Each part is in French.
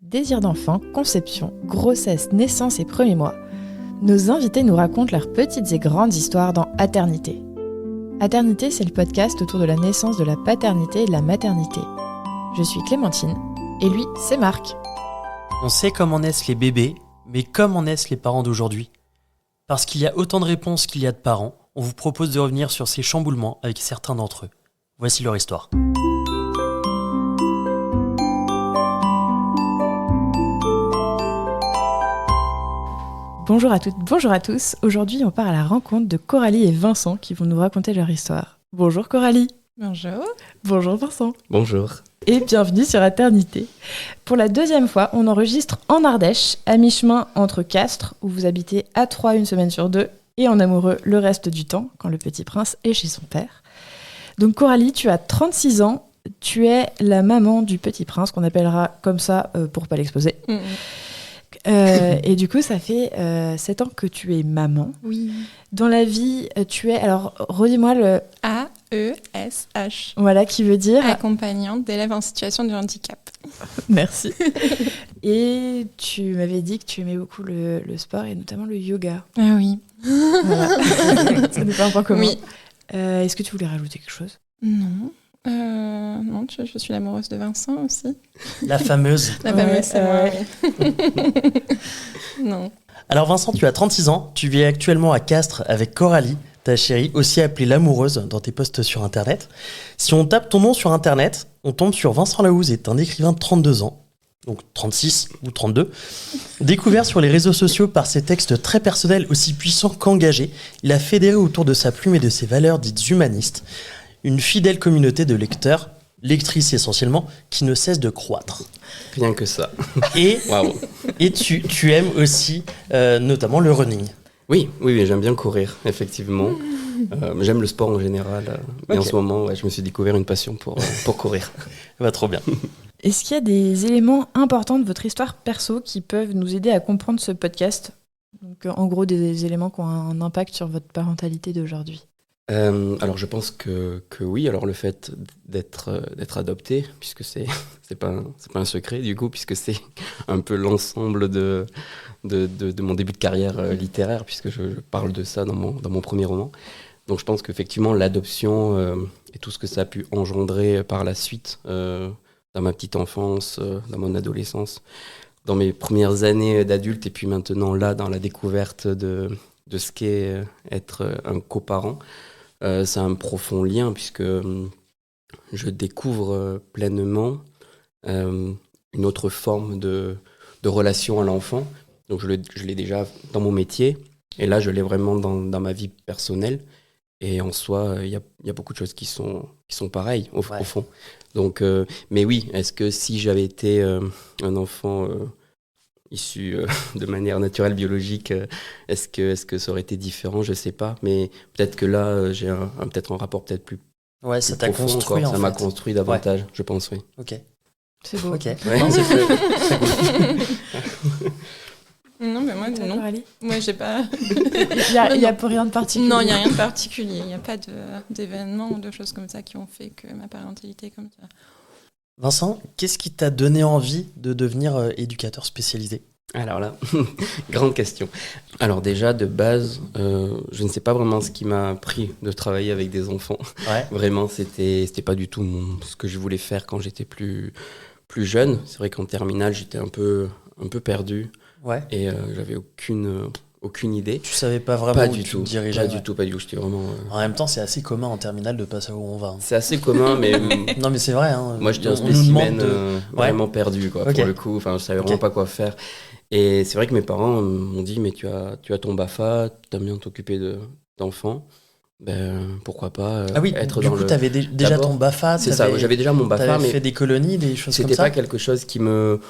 Désir d'enfant, conception, grossesse, naissance et premiers mois. Nos invités nous racontent leurs petites et grandes histoires dans Aternité. Aternité, c'est le podcast autour de la naissance, de la paternité et de la maternité. Je suis Clémentine, et lui, c'est Marc. On sait comment naissent les bébés, mais comment naissent les parents d'aujourd'hui ? Parce qu'il y a autant de réponses qu'il y a de parents, on vous propose de revenir sur ces chamboulements avec certains d'entre eux. Voici leur histoire. Bonjour à toutes, bonjour à tous. Aujourd'hui, on part à la rencontre de Coralie et Vincent qui vont nous raconter leur histoire. Bonjour Coralie. Bonjour. Bonjour Vincent. Bonjour. Et bienvenue sur Aternité. Pour la deuxième fois, on enregistre en Ardèche, à mi-chemin entre Castres, où vous habitez à 3 une semaine sur 2, et en amoureux le reste du temps, quand le petit prince est chez son père. Donc Coralie, tu as 36 ans, tu es la maman du petit prince, qu'on appellera comme ça pour pas l'exposer. Et du coup, ça fait 7 ans que tu es maman. Oui. Dans la vie, tu es... Alors, redis-moi le... AESH. Voilà, qui veut dire... Accompagnante d'élèves en situation de handicap. Merci. Et tu m'avais dit que tu aimais beaucoup le sport et notamment le yoga. Ah oui. Voilà. Ça n'est pas un point commun. Oui. Est-ce que tu voulais rajouter quelque chose ? Non. Non, je suis l'amoureuse de Vincent aussi. La fameuse. La fameuse, Ouais, c'est moi, oui. Non. Alors Vincent, tu as 36 ans, tu vis actuellement à Castres avec Coralie, ta chérie, aussi appelée l'amoureuse dans tes posts sur Internet. Si on tape ton nom sur Internet, on tombe sur Vincent Lahouz, est un écrivain de 32 ans, donc 36 ou 32. Découvert sur les réseaux sociaux par ses textes très personnels, aussi puissants qu'engagés, il a fédéré autour de sa plume et de ses valeurs dites humanistes une fidèle communauté de lecteurs, lectrices essentiellement, qui ne cesse de croître. Rien que ça. Et, Waouh. et tu aimes aussi notamment le running. Oui, j'aime bien courir, effectivement. J'aime le sport en général. Mais en ce moment, je me suis découvert une passion pour courir. Ça va trop bien. Est-ce qu'il y a des éléments importants de votre histoire perso qui peuvent nous aider à comprendre ce podcast ? Donc, en gros, des éléments qui ont un impact sur votre parentalité d'aujourd'hui. Alors je pense que oui. Alors le fait d'être adopté, puisque c'est pas un secret du coup, puisque c'est un peu l'ensemble de mon début de carrière littéraire, puisque je parle de ça dans mon premier roman. Donc je pense qu'effectivement l'adoption et tout ce que ça a pu engendrer par la suite dans ma petite enfance, dans mon adolescence, dans mes premières années d'adulte, et puis maintenant là dans la découverte de ce qu'est être un coparent. C'est un profond lien puisque je découvre pleinement une autre forme de relation à l'enfant. Donc je l'ai déjà dans mon métier et là je l'ai vraiment dans ma vie personnelle. Et en soi, il y a beaucoup de choses qui sont pareilles au fond. Donc, mais oui, est-ce que si j'avais été un enfant... issu de manière naturelle, biologique, est-ce que ça aurait été différent ? Je sais pas, mais peut-être que là, j'ai peut-être un rapport peut-être plus Ouais, ça t'a profond construit encore. en Ça m'a fait. construit davantage, je pense, oui. Ok. C'est beau. Ok. Ouais. Non, c'est très cool. Non, mais moi, non. Coralie ? Moi, j'ai pas... Il y a rien de particulier. Non, il n'y a rien de particulier. Il n'y a pas d'événements ou de choses comme ça qui ont fait que ma parentalité est comme ça. Vincent, qu'est-ce qui t'a donné envie de devenir éducateur spécialisé ? Alors là, grande question. Alors déjà, de base, je ne sais pas vraiment ce qui m'a pris de travailler avec des enfants. Ouais. Vraiment, c'était pas du tout ce que je voulais faire quand j'étais plus jeune. C'est vrai qu'en terminale, j'étais un peu perdu. Ouais. Et j'avais aucune idée. Tu savais pas vraiment Pas où du tu tout. te dirigeais. Pas du tout. J'étais vraiment... En même temps, c'est assez commun en terminale de pas savoir où on va. Hein. C'est assez commun, mais Non, mais c'est vrai. Hein. moi, j'étais On un nous demande spécimen vraiment perdu, quoi, Ok. pour le coup. Enfin, je savais vraiment pas quoi faire. Et c'est vrai que mes parents m'ont dit, mais tu as ton BAFA, tu aimes bien t'occuper d'enfants. Ben, pourquoi pas être du dans coup, le... t'avais déjà D'abord, ton BAFA. C'est ça, j'avais déjà mon BAFA, T'avais mais fait des colonies, des choses comme c'était ça. pas quelque chose qui me...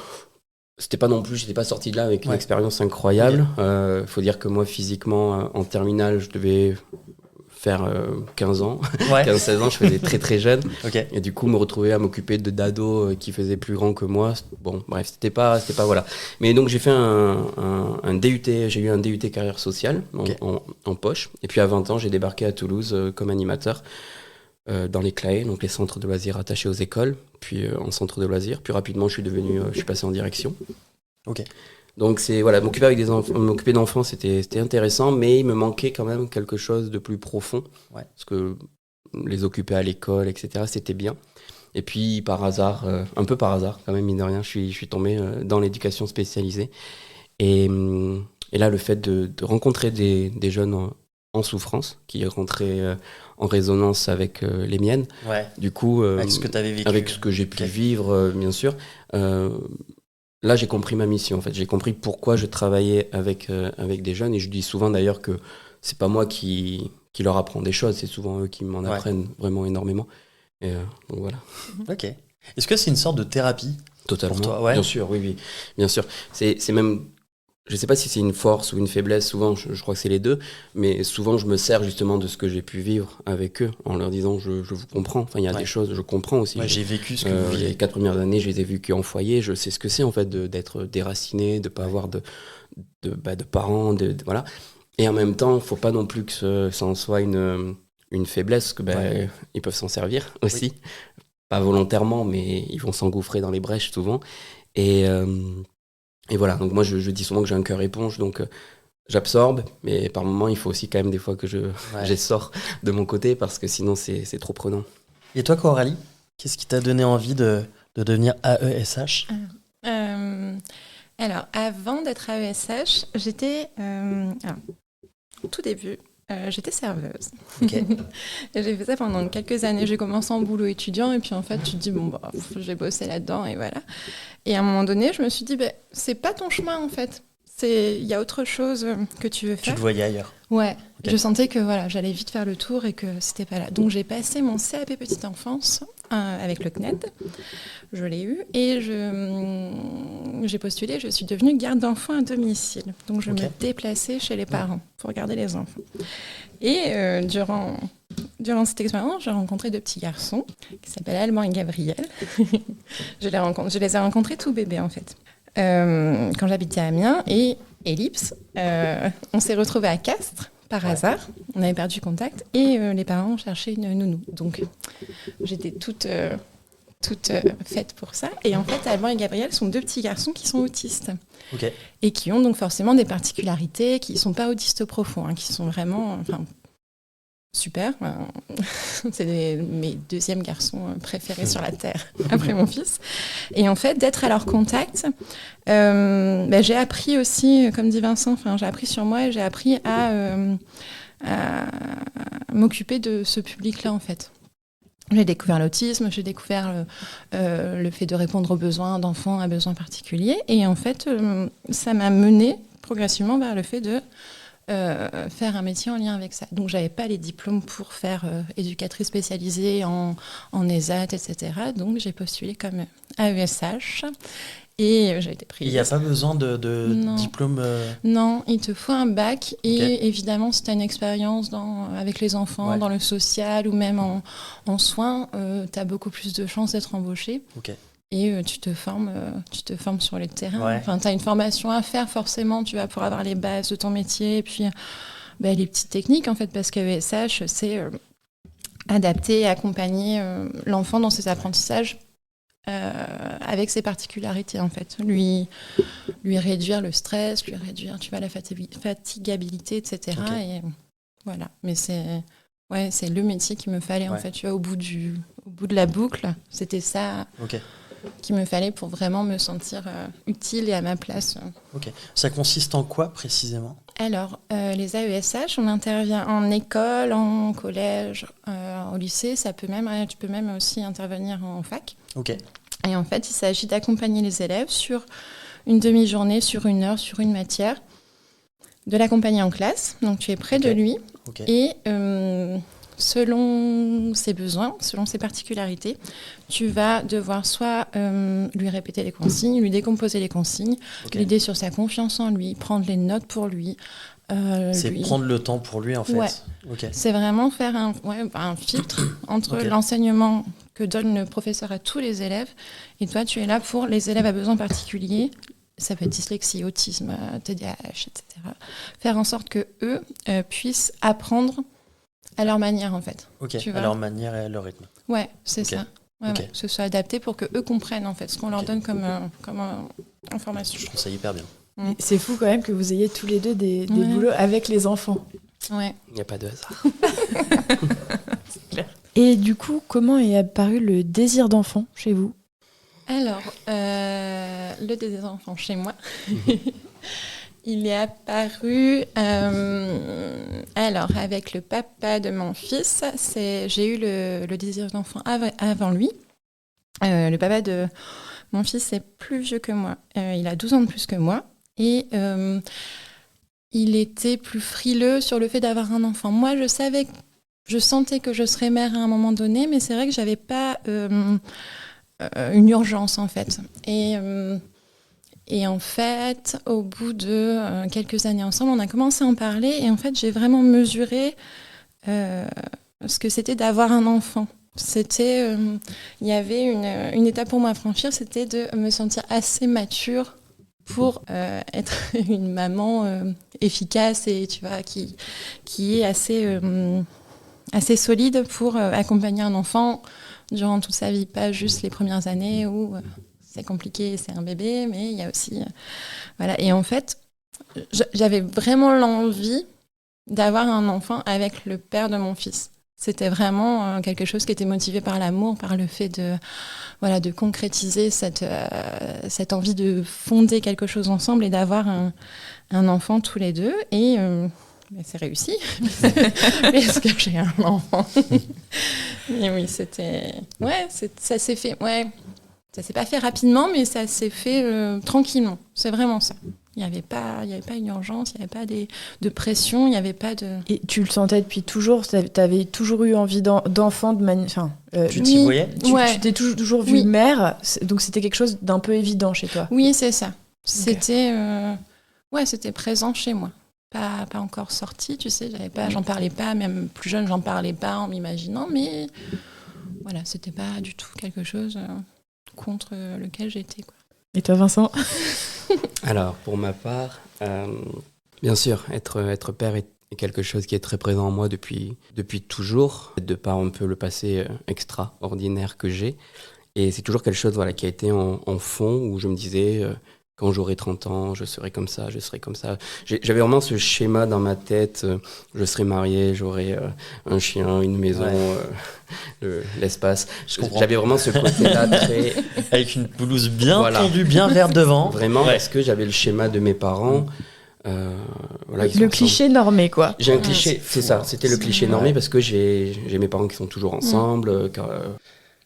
C'était pas non plus, j'étais pas sorti de là avec une Ouais. expérience incroyable. Faut dire que moi, physiquement, en terminale, je devais faire 15 ans, Ouais. 15-16 ans, je faisais très très jeune. Ok. Et du coup, me retrouver à m'occuper d'ados qui faisaient plus grand que moi, bon, bref, c'était pas voilà. Mais donc, j'ai fait un DUT, j'ai eu un DUT carrière sociale Ok. en poche. Et puis à 20 ans, j'ai débarqué à Toulouse comme animateur. dans les CLAE, donc les centres de loisirs attachés aux écoles, puis en centre de loisirs. Puis rapidement, je suis passé en direction. Ok. Donc m'occuper d'enfants, c'était intéressant, mais il me manquait quand même quelque chose de plus profond. Ouais. Parce que les occuper à l'école, etc., c'était bien. Et puis par hasard, un peu par hasard quand même, mine de rien, je suis tombé dans l'éducation spécialisée. Et là, le fait de rencontrer des jeunes en souffrance, qui rentraient en résonance avec les miennes, Ouais. du coup, Avec ce que tu avais vécu. avec ce que j'ai pu vivre, bien sûr, là, j'ai compris ma mission, en fait. J'ai compris pourquoi je travaillais avec des jeunes. Et je dis souvent, d'ailleurs, que c'est pas moi qui leur apprends des choses. C'est souvent eux qui m'en apprennent vraiment énormément. Et donc, voilà. Ok. Est-ce que c'est une sorte de thérapie Totalement. pour toi? Ouais. Bien sûr, oui. Bien sûr. C'est même... Je sais pas si c'est une force ou une faiblesse. Souvent, je crois que c'est les deux. Mais souvent, je me sers justement de ce que j'ai pu vivre avec eux en leur disant, je vous comprends. Enfin, il y a des choses, je comprends aussi. Ouais, j'ai vécu ce que vous vivez. Les 4 premières années, je les ai vécues en foyer. Je sais ce que c'est, en fait, d'être déraciné, de pas avoir de parents, voilà. Et en même temps, faut pas non plus que ça en soit une faiblesse, que ils peuvent s'en servir aussi. Oui. Pas volontairement, mais ils vont s'engouffrer dans les brèches souvent. Et voilà, donc moi je dis souvent que j'ai un cœur éponge, donc j'absorbe, mais par moments il faut aussi quand même des fois que j'essore de mon côté, parce que sinon c'est trop prenant. Et toi, Coralie, qu'est-ce qui t'a donné envie de devenir AESH ? Alors, avant d'être AESH, j'étais... au tout début, j'étais serveuse. Okay. J'ai fait ça pendant quelques années. J'ai commencé en boulot étudiant et puis en fait, tu te dis, je vais bosser là-dedans et voilà. Et à un moment donné, je me suis dit, c'est pas ton chemin en fait. Il y a autre chose que tu veux faire. Tu te voyais ailleurs. Ouais, okay. Je sentais que j'allais vite faire le tour et que c'était pas là. Donc j'ai passé mon CAP petite enfance avec le CNED. Je l'ai eu et j'ai postulé. Je suis devenue garde d'enfants à domicile. Donc je me déplaçais chez les parents pour garder les enfants. Et durant cette expérience, j'ai rencontré 2 petits garçons qui s'appellent Alban et Gabriel. Je les ai rencontrés tout bébés en fait. Quand j'habitais à Amiens et Ellipse, on s'est retrouvés à Castres par hasard. On avait perdu contact et les parents cherchaient une nounou. Donc j'étais toute faite pour ça. Et en fait, Alban et Gabriel sont 2 petits garçons qui sont autistes. Okay. Et qui ont donc forcément des particularités, qui ne sont pas autistes profonds, qui sont vraiment super. C'est mes 2e garçons préférés sur la Terre, après mon fils. Et en fait, d'être à leur contact, j'ai appris aussi, comme dit Vincent, j'ai appris sur moi et j'ai appris à m'occuper de ce public-là, en fait. J'ai découvert l'autisme, j'ai découvert le fait de répondre aux besoins d'enfants à besoins particuliers. Et en fait, ça m'a menée progressivement vers le fait de faire un métier en lien avec ça. Donc, je n'avais pas les diplômes pour faire éducatrice spécialisée en ESAT, etc. Donc, j'ai postulé comme AESH. Et j'ai été prise. Il n'y a pas besoin de diplôme Non, il te faut un bac. Et évidemment, si tu as une expérience avec les enfants, dans le social ou même en soins, tu as beaucoup plus de chances d'être embauché. Et tu te formes sur les terrains. Tu as une formation à faire, forcément. Tu vas pour avoir les bases de ton métier. Et puis, les petites techniques, en fait, parce qu'AESH, c'est adapter et accompagner l'enfant dans ses apprentissages. Avec ses particularités en fait, lui réduire le stress, lui réduire la fatigabilité, etc. Et voilà, mais c'est le métier qu'il me fallait en fait. Tu vois, au bout de la boucle, c'était ça qu'il me fallait pour vraiment me sentir utile et à ma place. Ça consiste en quoi précisément ? Alors, les AESH, on intervient en école, en collège, au lycée. Tu peux même aussi intervenir en fac. Et en fait, il s'agit d'accompagner les élèves sur une demi-journée, sur 1 heure, sur une matière, de l'accompagner en classe. Donc, tu es près de lui et selon ses besoins, selon ses particularités, tu vas devoir soit lui répéter les consignes, lui décomposer les consignes, l'aider sur sa confiance en lui, prendre les notes pour lui. Prendre le temps pour lui, en fait. C'est vraiment faire un filtre entre l'enseignement que donne le professeur à tous les élèves et toi, tu es là pour les élèves à besoins particuliers. Ça peut être dyslexie, autisme, TDAH, etc. Faire en sorte qu'eux puissent apprendre À leur manière, en fait. Ok, tu à vois. leur manière et à leur rythme. Ouais, c'est ça. Ouais, Ok. ouais, que ce soit adapté pour qu'eux comprennent, en fait, ce qu'on leur donne comme information. Je trouve ça hyper bien. C'est fou quand même que vous ayez tous les deux des boulots avec les enfants. Ouais. Il n'y a pas de hasard. C'est clair. Et du coup, comment est apparu le désir d'enfant chez vous ? Alors, le désir d'enfant chez moi, il est apparu alors avec le papa de mon fils. J'ai eu le désir d'enfant avant lui. Le papa de mon fils est plus vieux que moi. Il a 12 ans de plus que moi. Et il était plus frileux sur le fait d'avoir un enfant. Moi, je sentais que je serais mère à un moment donné, mais c'est vrai que j'avais pas une urgence, en fait. Et en fait, au bout de quelques années ensemble, on a commencé à en parler. Et en fait, j'ai vraiment mesuré ce que c'était d'avoir un enfant. Il y avait une étape pour moi à franchir, c'était de me sentir assez mature pour être une maman efficace et tu vois, qui est assez solide pour accompagner un enfant durant toute sa vie, pas juste les premières années où c'est compliqué, c'est un bébé, mais il y a aussi... voilà. Et en fait, j'avais vraiment l'envie d'avoir un enfant avec le père de mon fils. C'était vraiment quelque chose qui était motivé par l'amour, par le fait de concrétiser cette envie de fonder quelque chose ensemble et d'avoir un enfant tous les deux. Et c'est réussi, parce que j'ai un enfant. Mais oui, c'était... Ouais, ça s'est fait... Ouais, ça s'est pas fait rapidement, mais ça s'est fait tranquillement. C'est vraiment ça. Il n'y avait pas une urgence, il n'y avait pas de pression, il n'y avait pas de... Et tu le sentais depuis toujours ? Tu avais toujours eu envie d'enfant de manière... Enfin, tu t'y voyais ? Tu t'es toujours vue mère, donc c'était quelque chose d'un peu évident chez toi ? Oui, c'est ça. C'était, c'était présent chez moi. Pas encore sorti, tu sais, j'en parlais pas, même plus jeune, j'en parlais pas en m'imaginant, mais voilà, c'était pas du tout quelque chose contre lequel j'étais, quoi. Et toi, Vincent ? Alors, pour ma part, bien sûr, être père est quelque chose qui est très présent en moi depuis toujours, de par un peu le passé extraordinaire que j'ai. Et c'est toujours quelque chose qui a été en fond, où je me disais, quand j'aurai 30 ans, je serai comme ça, je serai comme ça. J'avais vraiment ce schéma dans ma tête, je serai marié, j'aurai un chien, une maison, l'espace. J'avais vraiment ce côté-là très... Avec une pelouse bien tendue, bien verte devant. Vraiment, parce que j'avais le schéma de mes parents. Le cliché normé, quoi. J'ai un cliché, c'est ça, c'était le cliché normé, parce que j'ai mes parents qui sont toujours ensemble.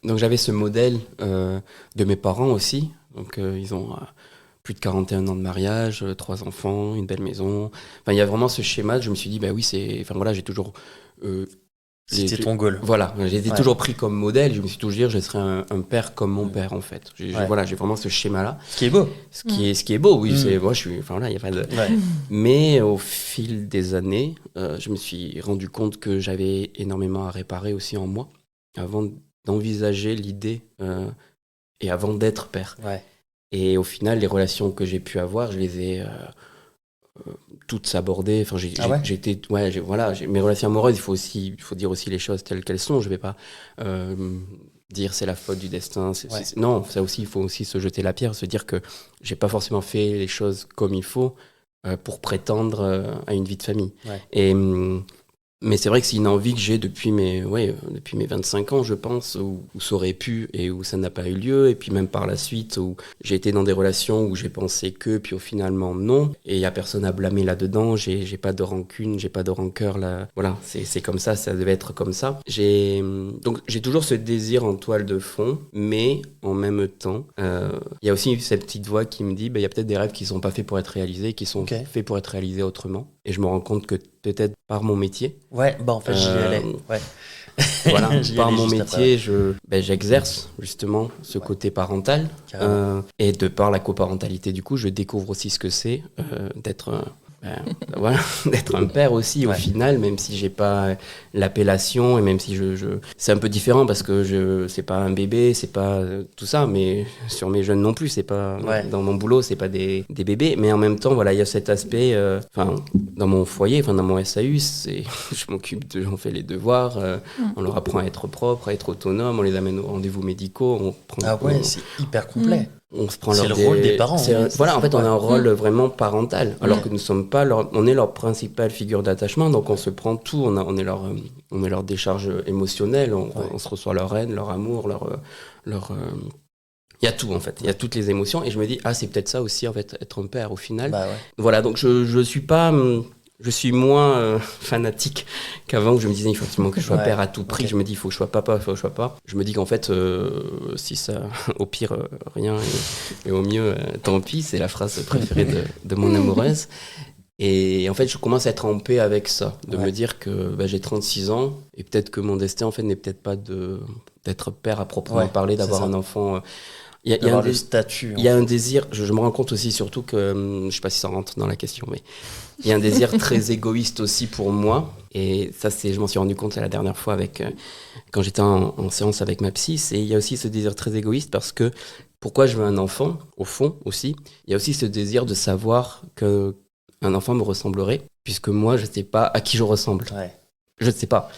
Donc j'avais ce modèle de mes parents aussi. Donc ils ont... plus de 41 ans de mariage, 3 enfants, une belle maison. Enfin, il y a vraiment ce schéma. Je me suis dit, bah oui, j'ai toujours... C'était ton goal. Voilà, j'ai été toujours pris comme modèle. Je me suis toujours dit, je serai un père comme mon père, en fait. J'ai vraiment ce schéma-là. Ce qui est beau. Ce qui est beau, oui. Moi, je suis... Enfin, là, il n'y a pas de... Mais au fil des années, je me suis rendu compte que j'avais énormément à réparer aussi en moi, avant d'envisager l'idée et avant d'être père. Ouais. Et au final, les relations que j'ai pu avoir, je les ai toutes abordées. Enfin, mes relations amoureuses, il faut dire aussi les choses telles qu'elles sont. Je vais pas dire c'est la faute du destin. Non, ça aussi, il faut aussi se jeter la pierre, se dire que j'ai pas forcément fait les choses comme il faut pour prétendre à une vie de famille. Ouais. Mais c'est vrai que c'est une envie que j'ai depuis mes 25 ans, je pense, où ça aurait pu et où ça n'a pas eu lieu. Et puis même par la suite, où j'ai été dans des relations où j'ai pensé que, puis au finalement non. Et il n'y a personne à blâmer là-dedans. J'ai pas de rancune, j'ai pas de rancœur là. Voilà, c'est comme ça devait être comme ça. Donc j'ai toujours ce désir en toile de fond, mais en même temps, il y a aussi cette petite voix qui me dit, il y a peut-être des rêves qui ne sont pas faits pour être réalisés, qui sont faits pour être réalisés autrement. Et je me rends compte que peut-être par mon métier. Ouais, en fait, j'y allais. Ouais. Voilà, par mon métier, j'exerce justement ce côté parental. Et de par la coparentalité, du coup, je découvre aussi ce que c'est d'être voilà, d'être un père aussi au final, même si j'ai pas l'appellation et même si c'est un peu différent parce que c'est pas un bébé, c'est pas tout ça, mais sur mes jeunes non plus, c'est pas dans mon boulot, c'est pas des bébés, mais en même temps voilà, il y a cet aspect dans mon foyer, dans mon SAU, je m'occupe on fait les devoirs, on leur apprend à être propre, à être autonome, on les amène aux rendez-vous médicaux, c'est hyper complet. On se prend c'est le rôle des parents. Voilà, en fait, on a un rôle vraiment parental, alors que nous sommes pas on est leur principale figure d'attachement, donc on se prend tout, on est leur décharge émotionnelle, on se reçoit leur haine, leur amour, leur il y a tout en fait, il y a toutes les émotions, et je me dis c'est peut-être ça aussi en fait, être un père au final. Voilà, donc je suis pas je suis moins fanatique qu'avant, où je me disais il faut absolument que je sois père à tout prix. Je me dis il faut que je sois papa, il faut que je sois papa. Je me dis qu'en fait, si ça, au pire, rien, et au mieux, tant pis, c'est la phrase préférée de mon amoureuse. Et en fait, je commence à être en paix avec ça, de me dire que j'ai 36 ans, et peut-être que mon destin en fait n'est peut-être pas d'être père à proprement parler, d'avoir un enfant. Il y a le statut. Il y a un désir, je me rends compte aussi surtout que, je ne sais pas si ça rentre dans la question, mais il y a un désir très égoïste aussi pour moi. Et ça, je m'en suis rendu compte la dernière fois quand j'étais en séance avec ma psy. Et il y a aussi ce désir très égoïste parce que pourquoi je veux un enfant, au fond aussi, il y a aussi ce désir de savoir qu'un enfant me ressemblerait, puisque moi, je ne sais pas à qui je ressemble. Je ne sais pas.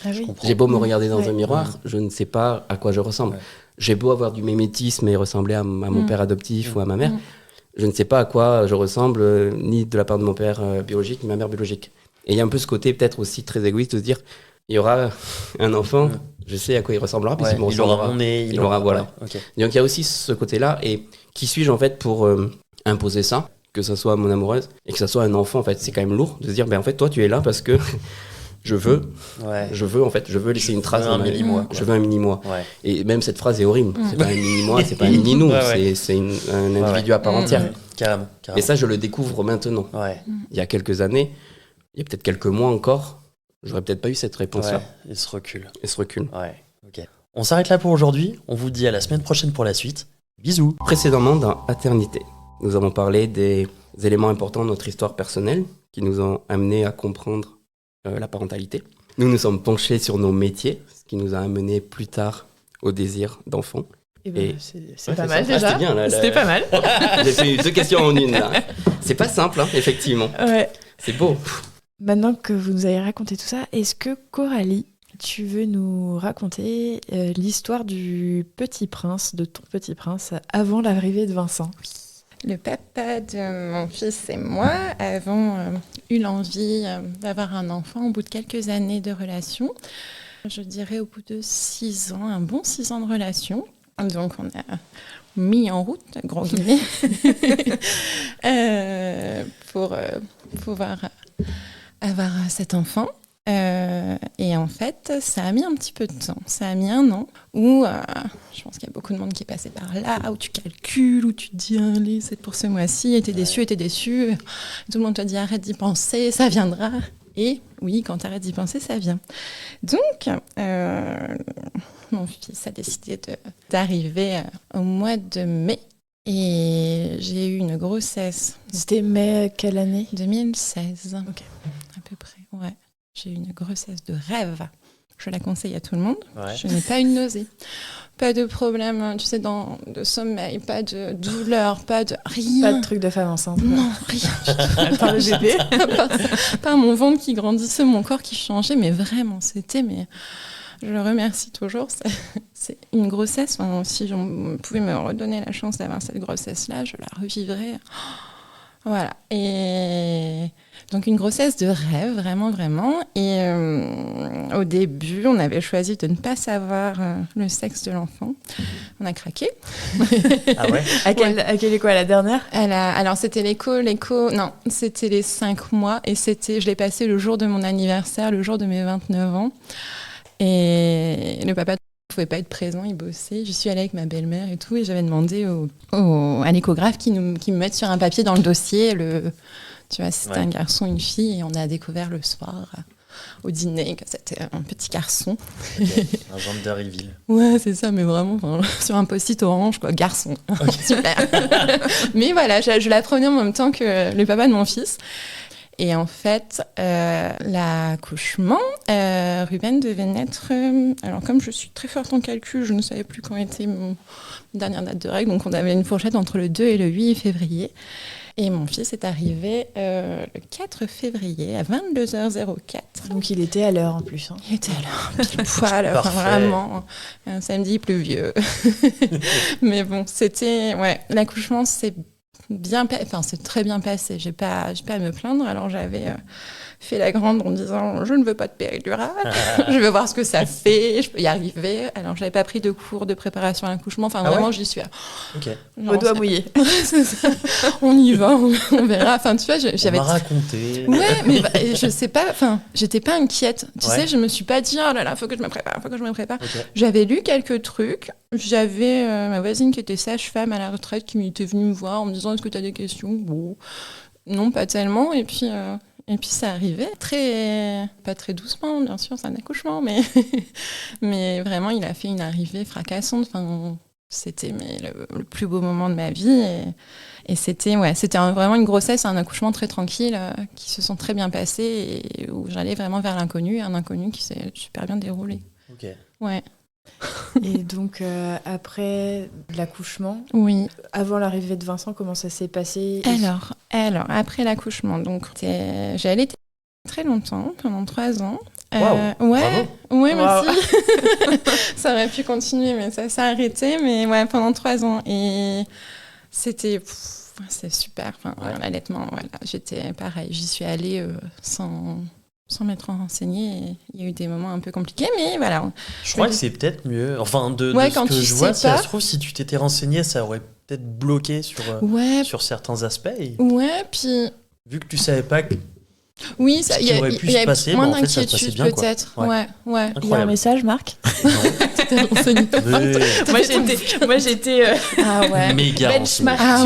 J'ai beau me regarder dans un miroir, je ne sais pas à quoi je ressemble. J'ai beau avoir du mimétisme et ressembler à mon père adoptif ou à ma mère, je ne sais pas à quoi je ressemble, ni de la part de mon père biologique, ni de ma mère biologique. Et il y a un peu ce côté peut-être aussi très égoïste de se dire, il y aura un enfant, je sais à quoi il ressemblera, puisqu'il me ressemblera. Il aura mon nez, il aura voilà. Donc il y a aussi ce côté-là, et qui suis-je en fait pour imposer ça, que ça soit mon amoureuse, et que ça soit un enfant, en fait, c'est quand même lourd de se dire, en fait, toi tu es là parce que... Je veux laisser une trace dans ma vie. Je veux un mini-moi. Et même cette phrase est horrible. C'est pas un mini-moi, c'est pas un mini-nous. C'est un individu à part entière. Carrément. Et ça, je le découvre maintenant. Il y a quelques années, il y a peut-être quelques mois encore, j'aurais peut-être pas eu cette réponse-là. Et ce recul. On s'arrête là pour aujourd'hui. On vous dit à la semaine prochaine pour la suite. Bisous. Précédemment, dans Paternité, nous avons parlé des éléments importants de notre histoire personnelle qui nous ont amenés à comprendre la parentalité. Nous nous sommes penchés sur nos métiers, ce qui nous a amené plus tard au désir d'enfant. C'est pas mal déjà. C'était bien, là. C'était pas mal. J'ai fait 2 questions en une là. C'est pas simple, effectivement. C'est beau. Maintenant que vous nous avez raconté tout ça, est-ce que Coralie, tu veux nous raconter l'histoire du petit prince, de ton petit prince, avant l'arrivée de Vincent ? Le papa de mon fils et moi avons eu l'envie d'avoir un enfant au bout de quelques années de relation. Je dirais au bout de 6 ans, un bon 6 ans de relation. Donc on a mis en route, gros guillemets, pour pouvoir avoir cet enfant. Et en fait, ça a mis un petit peu de temps. Ça a mis 1 an où je pense qu'il y a beaucoup de monde qui est passé par là, où tu calcules, où tu te dis allez, c'est pour ce mois-ci, et t'es déçu. Tout le monde te dit arrête d'y penser, ça viendra. Et oui, quand t'arrêtes d'y penser, ça vient. Donc, mon fils a décidé d'arriver au mois de mai. Et j'ai eu une grossesse. C'était mai quelle année ? 2016. Ok. À peu près, ouais. J'ai eu une grossesse de rêve. Je la conseille à tout le monde. Je n'ai pas eu de nausée. Pas de problème, tu sais, de sommeil, pas de douleur, pas de rien. Pas de truc de femme enceinte. Non, rien. Par le bébé. Par mon ventre qui grandissait, mon corps qui changeait. Mais vraiment, mais je le remercie toujours. C'est une grossesse. Enfin, si on pouvait me redonner la chance d'avoir cette grossesse-là, je la revivrais. Voilà. Et donc une grossesse de rêve, vraiment, vraiment. Et au début, on avait choisi de ne pas savoir le sexe de l'enfant. On a craqué. Ah ouais. À quelle écho, à la dernière ? Alors c'était l'écho, non, c'était les 5 mois. Et je l'ai passé le jour de mon anniversaire, le jour de mes 29 ans. Et le papa ne pouvait pas être présent, il bossait. Je suis allée avec ma belle-mère et tout, et j'avais demandé à l'échographe qui me mette sur un papier dans le dossier tu vois, c'était un garçon, une fille, et on a découvert le soir au dîner que c'était un petit garçon. Un gender reveal. Ouais, c'est ça, mais vraiment sur un post-it orange, quoi, garçon. Super. Mais voilà, je l'apprenais en même temps que le papa de mon fils. Et en fait, l'accouchement, Ruben devait naître... alors, comme je suis très forte en calcul, je ne savais plus quand était mon dernière date de règle. Donc, on avait une fourchette entre le 2 et le 8 février. Et mon fils est arrivé le 4 février à 22h04. Donc, il était à l'heure en plus. Hein. Il était à l'heure, pile poil, vraiment. Un samedi pluvieux. Mais bon, c'était... Ouais, l'accouchement, c'est très bien passé. J'ai pas à me plaindre. Alors, j'avais fait la grande en disant « Je ne veux pas de péridurale. Je veux voir ce que ça fait. Je peux y arriver. » Alors, j'avais pas pris de cours de préparation à l'accouchement. Enfin, vraiment, j'y suis. Au doigt mouillé. C'est ça. On y va, on verra. Enfin, tu vois, j'avais... On m'a raconté. Ouais, mais je sais pas... Enfin, j'étais pas inquiète. Tu sais, je me suis pas dit « Oh là là, faut que je me prépare, faut que je me prépare. Okay. » J'avais lu quelques trucs. J'avais ma voisine qui était sage-femme à la retraite qui était venue me voir en me disant « Est-ce que tu as des questions ?» Bon, non, pas tellement. Et puis ça arrivait pas très doucement, bien sûr, c'est un accouchement, mais vraiment, il a fait une arrivée fracassante. Enfin, c'était le plus beau moment de ma vie. Et c'était vraiment une grossesse, un accouchement très tranquille, qui se sont très bien passés et où j'allais vraiment vers l'inconnu, un inconnu qui s'est super bien déroulé. Ok. Ouais. Et donc, après l'accouchement, oui. Avant l'arrivée de Vincent, comment ça s'est passé ? Alors, après l'accouchement, donc, j'ai allaité très longtemps, pendant 3 ans. Wow, ouais, merci. Ça aurait pu continuer, mais ça s'est arrêté. Mais ouais, pendant 3 ans. Et c'est super. Enfin, l'allaitement, voilà, j'étais pareil. J'y suis allée sans m'être renseignée. Il y a eu des moments un peu compliqués, mais voilà. Je crois que c'est peut-être mieux. Enfin, de ce que je vois, si ça se trouve, si tu t'étais renseignée, ça aurait peut-être bloqué sur certains aspects. Ouais, puis... Vu que tu savais pas que... Oui, il y a moins d'inquiétude peut-être. Ouais. Il y a un message, Marc. Moi j'étais méga benchmark. Ah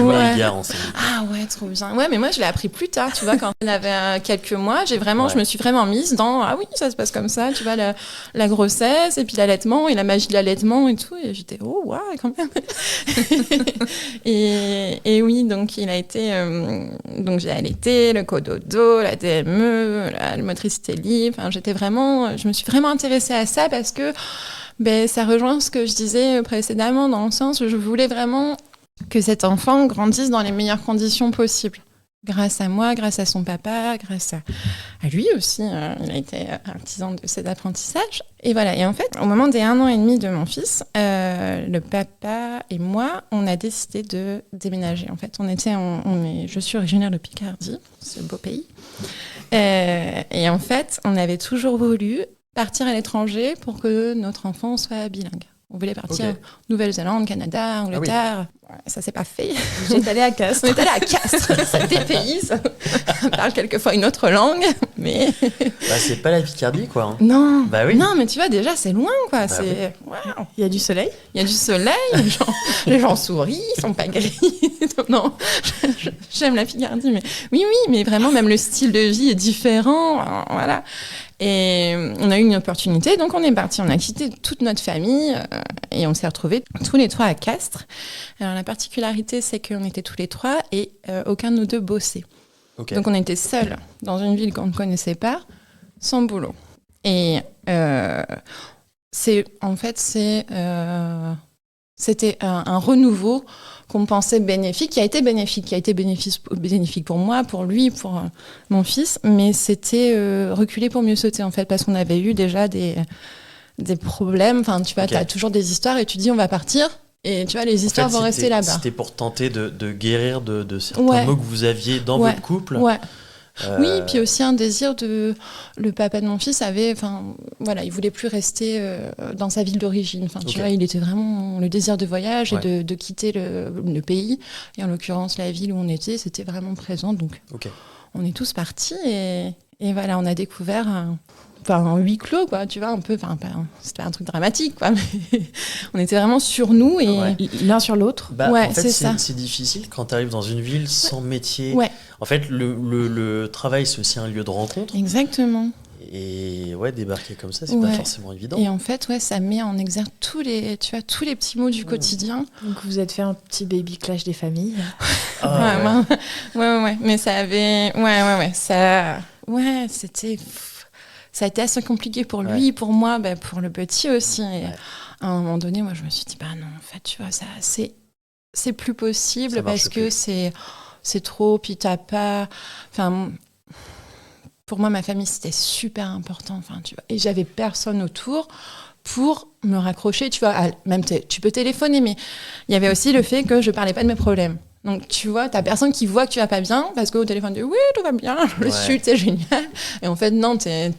ouais, trop bien. Ouais, mais moi je l'ai appris plus tard, tu vois, quand elle avait quelques mois, je me suis vraiment mise dans ça se passe comme ça, tu vois, la grossesse et puis l'allaitement et la magie de l'allaitement et tout, et j'étais quand même. et oui, donc il a été donc j'ai allaité, le cododo, la DME, la motricité libre, enfin, je me suis vraiment intéressée à ça parce que ça rejoint ce que je disais précédemment, dans le sens où je voulais vraiment que cet enfant grandisse dans les meilleures conditions possibles. Grâce à moi, grâce à son papa, grâce à lui aussi. Il a été artisan de cet apprentissage. Et voilà. Et en fait, au moment des 1 an et demi de mon fils, le papa et moi, on a décidé de déménager. En fait, je suis originaire de Picardie, ce beau pays. Et en fait, on avait toujours voulu partir à l'étranger pour que notre enfant soit bilingue. On voulait partir Nouvelle-Zélande, Canada, Angleterre. Ouais, ça s'est pas fait. J'étais allée à Castres. On est allé à Castres. Ça dépayse. On parle quelquefois une autre langue, mais... c'est pas la Picardie, quoi. Hein. Non. Bah oui. Non, mais tu vois, déjà, c'est loin, quoi. Oui. Il y a du soleil. Les gens sourient, ils sont pas gris. Non, j'aime la Picardie, mais... Oui, mais vraiment, même le style de vie est différent. Voilà. Et on a eu une opportunité, donc on est parti. On a quitté toute notre famille et on s'est retrouvés tous les 3 à Castres. Alors la particularité, c'est qu'on était tous les 3 et aucun de nous 2 bossait. Okay. Donc on était seuls dans une ville qu'on ne connaissait pas, sans boulot. Et c'était un renouveau qu'on pensait bénéfique, qui a été bénéfique pour moi, pour lui, pour mon fils, mais c'était reculer pour mieux sauter, en fait, parce qu'on avait eu déjà des problèmes. Enfin, tu vois, t'as toujours des histoires et tu dis on va partir, et tu vois, les histoires vont rester là-bas. C'était pour tenter de guérir de certains maux que vous aviez dans votre couple. Ouais. Oui, puis aussi un désir le papa de mon fils avait, il voulait plus rester dans sa ville d'origine. Tu vois, il était vraiment le désir de voyage et de quitter le pays. Et en l'occurrence, la ville où on était, c'était vraiment présent. Donc, on est tous partis et voilà, on a découvert un huis clos, quoi, tu vois, un peu, c'était pas un truc dramatique, quoi, mais on était vraiment sur nous et l'un sur l'autre. En fait, c'est difficile quand tu arrives dans une ville sans métier. Ouais. En fait, le travail, c'est aussi un lieu de rencontre. Exactement. Et débarquer comme ça, c'est pas forcément évident. Et en fait, ça met en exergue tous les petits mots du quotidien. Donc vous êtes fait un petit baby clash des familles. Ouais. ouais, mais ça avait... Ouais, ça... Ouais, c'était... Ça a été assez compliqué pour lui, pour moi, pour le petit aussi. Et à un moment donné, moi, je me suis dit, non, en fait, tu vois, ça, c'est plus possible parce que c'est trop, puis t'as pas... Enfin, pour moi, ma famille, c'était super important, enfin, tu vois. Et j'avais personne autour pour me raccrocher, tu vois. Même tu peux téléphoner, mais il y avait aussi le fait que je parlais pas de mes problèmes. Donc, tu vois, t'as personne qui voit que tu vas pas bien parce qu'au téléphone, tu dis oui, tout va bien, je le suis, c'est génial. Et en fait, non, t'es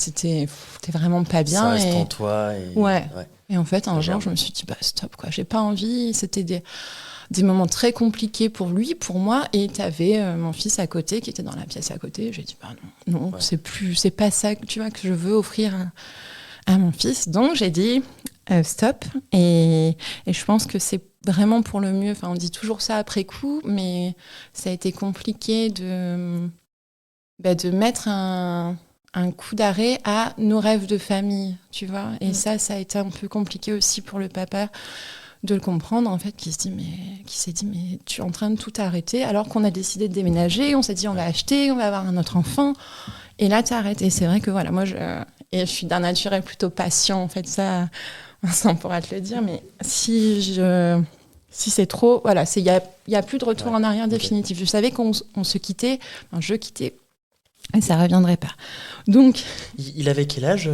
vraiment pas bien. Ça reste en toi. Et en fait, un jour, je me suis dit, stop, quoi, j'ai pas envie. C'était des moments très compliqués pour lui, pour moi. Et t'avais mon fils à côté qui était dans la pièce à côté. J'ai dit, non, c'est pas ça que, tu vois, que je veux offrir à mon fils. Donc, j'ai dit, stop. Et je pense que c'est vraiment pour le mieux. Enfin, on dit toujours ça après coup, mais ça a été compliqué de mettre un coup d'arrêt à nos rêves de famille, tu vois. Et ça a été un peu compliqué aussi pour le papa de le comprendre, en fait, qui s'est dit, mais tu es en train de tout arrêter, alors qu'on a décidé de déménager, on s'est dit, on va acheter, on va avoir un autre enfant, et là, tu arrêtes. Et c'est vrai que, voilà, moi, je suis d'un naturel plutôt patient, en fait, ça, Vincent pourra te le dire, mais si c'est trop, voilà, il y a plus de retour en arrière définitif. Je savais qu'on se quittait, je quittais, et ça reviendrait pas. Donc, il avait quel âge,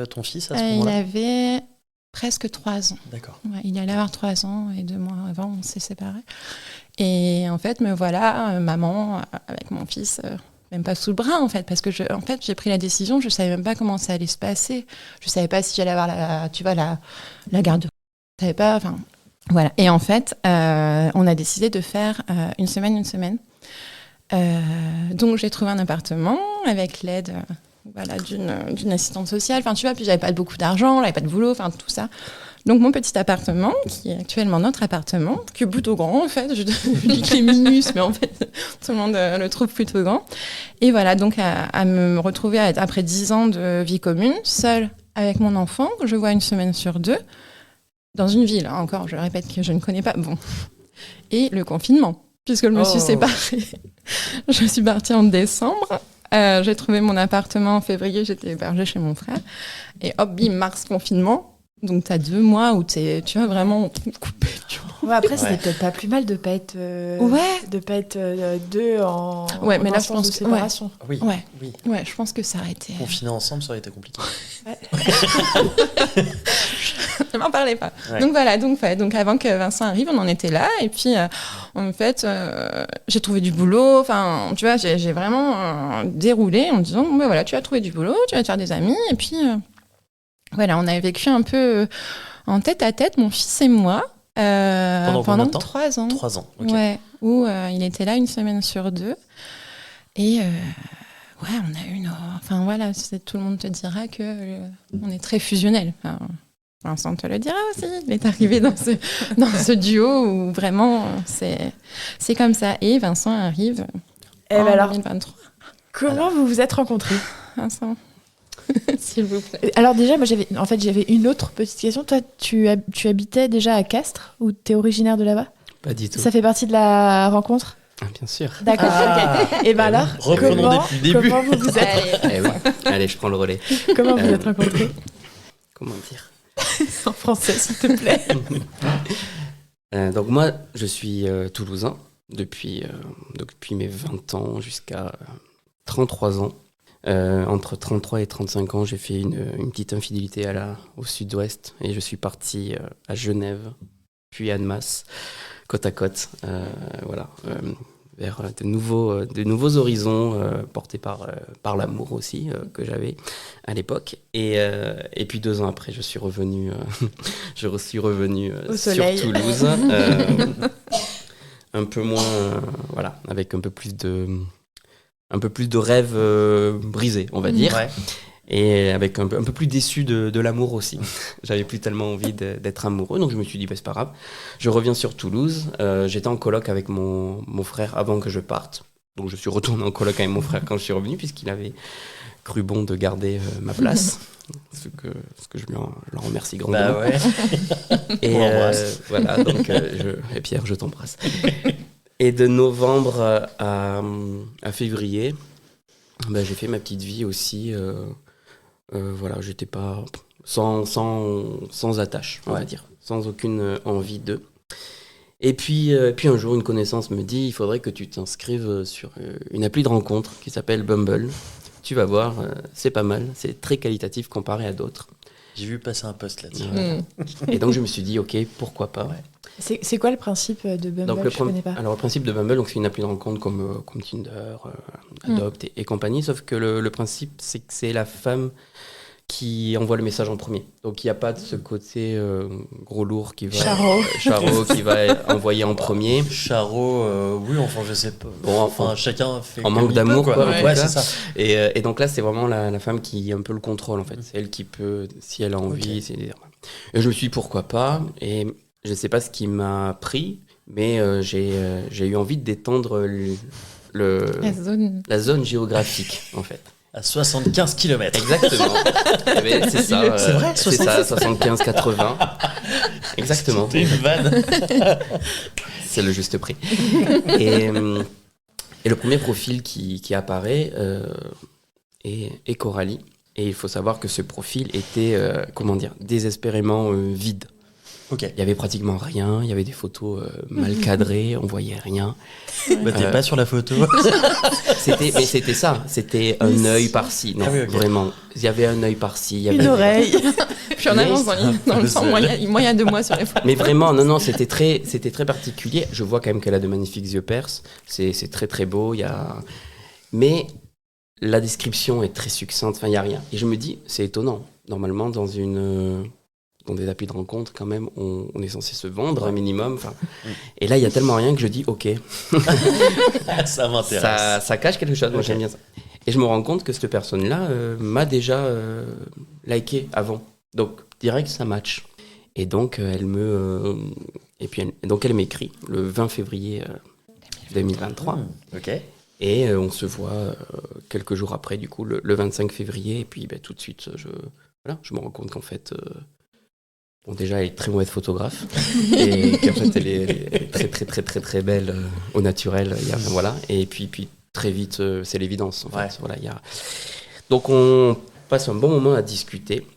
ton fils, à ce moment-là ? Il avait presque 3 ans. D'accord. Ouais, il allait avoir 3 ans, et 2 mois avant, on s'est séparés. Et en fait, me voilà, maman, avec mon fils, même pas sous le bras, en fait, parce que j'ai pris la décision, je savais même pas comment ça allait se passer. Je savais pas si j'allais avoir la garde. Je savais pas, enfin, voilà. Et en fait, on a décidé de faire une semaine. Donc, j'ai trouvé un appartement avec l'aide d'une assistante sociale. Enfin, tu vois, puis j'avais pas beaucoup d'argent, j'avais pas de boulot, enfin, tout ça. Donc, mon petit appartement, qui est actuellement notre appartement, qui est plutôt grand, en fait. Je dis qu'il est minus, mais en fait, tout le monde le trouve plutôt grand. Et voilà, donc, à me retrouver après 10 ans de vie commune, seule avec mon enfant, que je vois une semaine sur 2, dans une ville, encore, je le répète, que je ne connais pas. Bon. Et le confinement, puisque je me suis séparée. Je suis partie en décembre. J'ai trouvé mon appartement en février, j'étais hébergée chez mon frère. Et hop, bim, mars, confinement. Donc, t'as 2 mois où tu vois, vraiment coupé. Après, c'était peut-être pas plus mal de pas être, deux en mais là, je pense de séparation. Oui. Ouais, je pense que ça aurait été... Confiner ensemble, ça aurait été compliqué. Ne m'en parlez pas. Ouais. Donc, voilà. Donc, avant que Vincent arrive, on en était là. Et puis, en fait, j'ai trouvé du boulot. Enfin, tu vois, j'ai vraiment déroulé en me disant, voilà, tu vas trouver du boulot, tu vas te faire des amis. Et puis... Voilà, on a vécu un peu en tête à tête, mon fix et moi, pendant 3 ans. 3 ans, ok. Ouais, où il était là une semaine sur 2. Et on a eu enfin voilà, tout le monde te dira qu'on est très fusionnel. Enfin, Vincent te le dira aussi. Il est arrivé dans ce duo où vraiment c'est comme ça. Et Vincent arrive en 2023. Comment vous vous êtes rencontrés, Vincent? S'il vous plaît. Alors déjà, moi j'avais une autre petite question. Toi, tu habitais déjà à Castres ou t'es originaire de là-bas? Pas du tout. Ça fait partie de la rencontre? Bien sûr. D'accord. Okay. Et alors, reprenons depuis le début. Comment vous êtes Allez, je prends le relais. Comment vous êtes rencontrés? Comment dire? En français, s'il te plaît. Donc moi, je suis toulousain depuis mes 20 ans jusqu'à 33 ans. Entre 33 et 35 ans, j'ai fait une petite infidélité au sud-ouest et je suis parti à Genève, puis à Annemasse, côte à côte, vers de nouveaux horizons portés par l'amour aussi que j'avais à l'époque. Et puis 2 ans après, je suis revenu sur Toulouse, un peu moins, avec un peu plus de rêves brisés, on va dire. Ouais. Et avec un peu plus déçu de l'amour aussi. J'avais plus tellement envie d'être amoureux, donc je me suis dit, c'est pas grave. Je reviens sur Toulouse. J'étais en coloc avec mon frère avant que je parte. Donc je suis retourné en coloc avec mon frère quand je suis revenu, puisqu'il avait cru bon de garder ma place. ce que je lui en remercie grandement. Bah ouais. Et voilà, donc et Pierre, je t'embrasse. Et de novembre à février, j'ai fait ma petite vie aussi. Voilà, j'étais pas sans attache, on va dire, sans aucune envie de. Et puis un jour, une connaissance me dit, il faudrait que tu t'inscrives sur une appli de rencontre qui s'appelle Bumble. Tu vas voir, c'est pas mal, c'est très qualitatif comparé à d'autres. J'ai vu passer un post là-dessus. Et donc je me suis dit, ok, pourquoi pas. C'est quoi le principe de Bumble? Donc, je connais pas. Alors le principe de Bumble, donc, c'est une appli de rencontre comme Tinder, Adopt et compagnie, sauf que le principe, c'est que c'est la femme qui envoie le message en premier. Donc il n'y a pas de ce côté gros lourd qui va Charo qui va envoyer en premier. Charo, oui, enfin je sais pas. Bon, enfin chacun fait en manque d'amour, quoi. Ouais, c'est ça. Et donc là, c'est vraiment la femme qui a un peu le contrôle en fait. C'est elle qui peut, si elle a envie. Et je me suis dit pourquoi pas. Et je ne sais pas ce qui m'a pris, mais j'ai eu envie d'étendre la zone géographique en fait. À 75 km. Exactement. C'est ça. C'est vrai, c'est ça, 75-80. Exactement. C'était une vanne. C'est le juste prix. Et le premier profil qui apparaît est Coralie. Et il faut savoir que ce profil était, désespérément vide. Okay. Il y avait pratiquement rien, il y avait des photos mal cadrées, on voyait rien. Bah, t'es pas sur la photo. C'était ça, c'était un œil par-ci, non, vraiment. Il y avait un œil par-ci, il y avait une oreille. Puis on avance dans le sens moyen de moi sur les photos. Mais vraiment, non, c'était très particulier. Je vois quand même qu'elle a de magnifiques yeux perses, c'est très très beau. Mais la description est très succincte, enfin il y a rien. Et je me dis, c'est étonnant. Normalement, dans des applis de rencontre, quand même, on est censé se vendre un minimum. Et là, il y a tellement rien que je dis, ok. Ça m'intéresse. Ça cache quelque chose, moi j'aime bien ça. Et je me rends compte que cette personne-là m'a déjà liké avant. Donc, direct, ça match. Et donc, elle m'écrit le 20 février 2023. Ok. Et on se voit quelques jours après, du coup, le 25 février. Et puis, tout de suite, je me rends compte qu'en fait... Bon, déjà, elle est très mauvaise photographe. Et qu'en fait, elle est très, très, très, très, très belle au naturel. Voilà. Et puis, très vite, c'est l'évidence. En fait. Voilà, Donc, on passe un bon moment à discuter.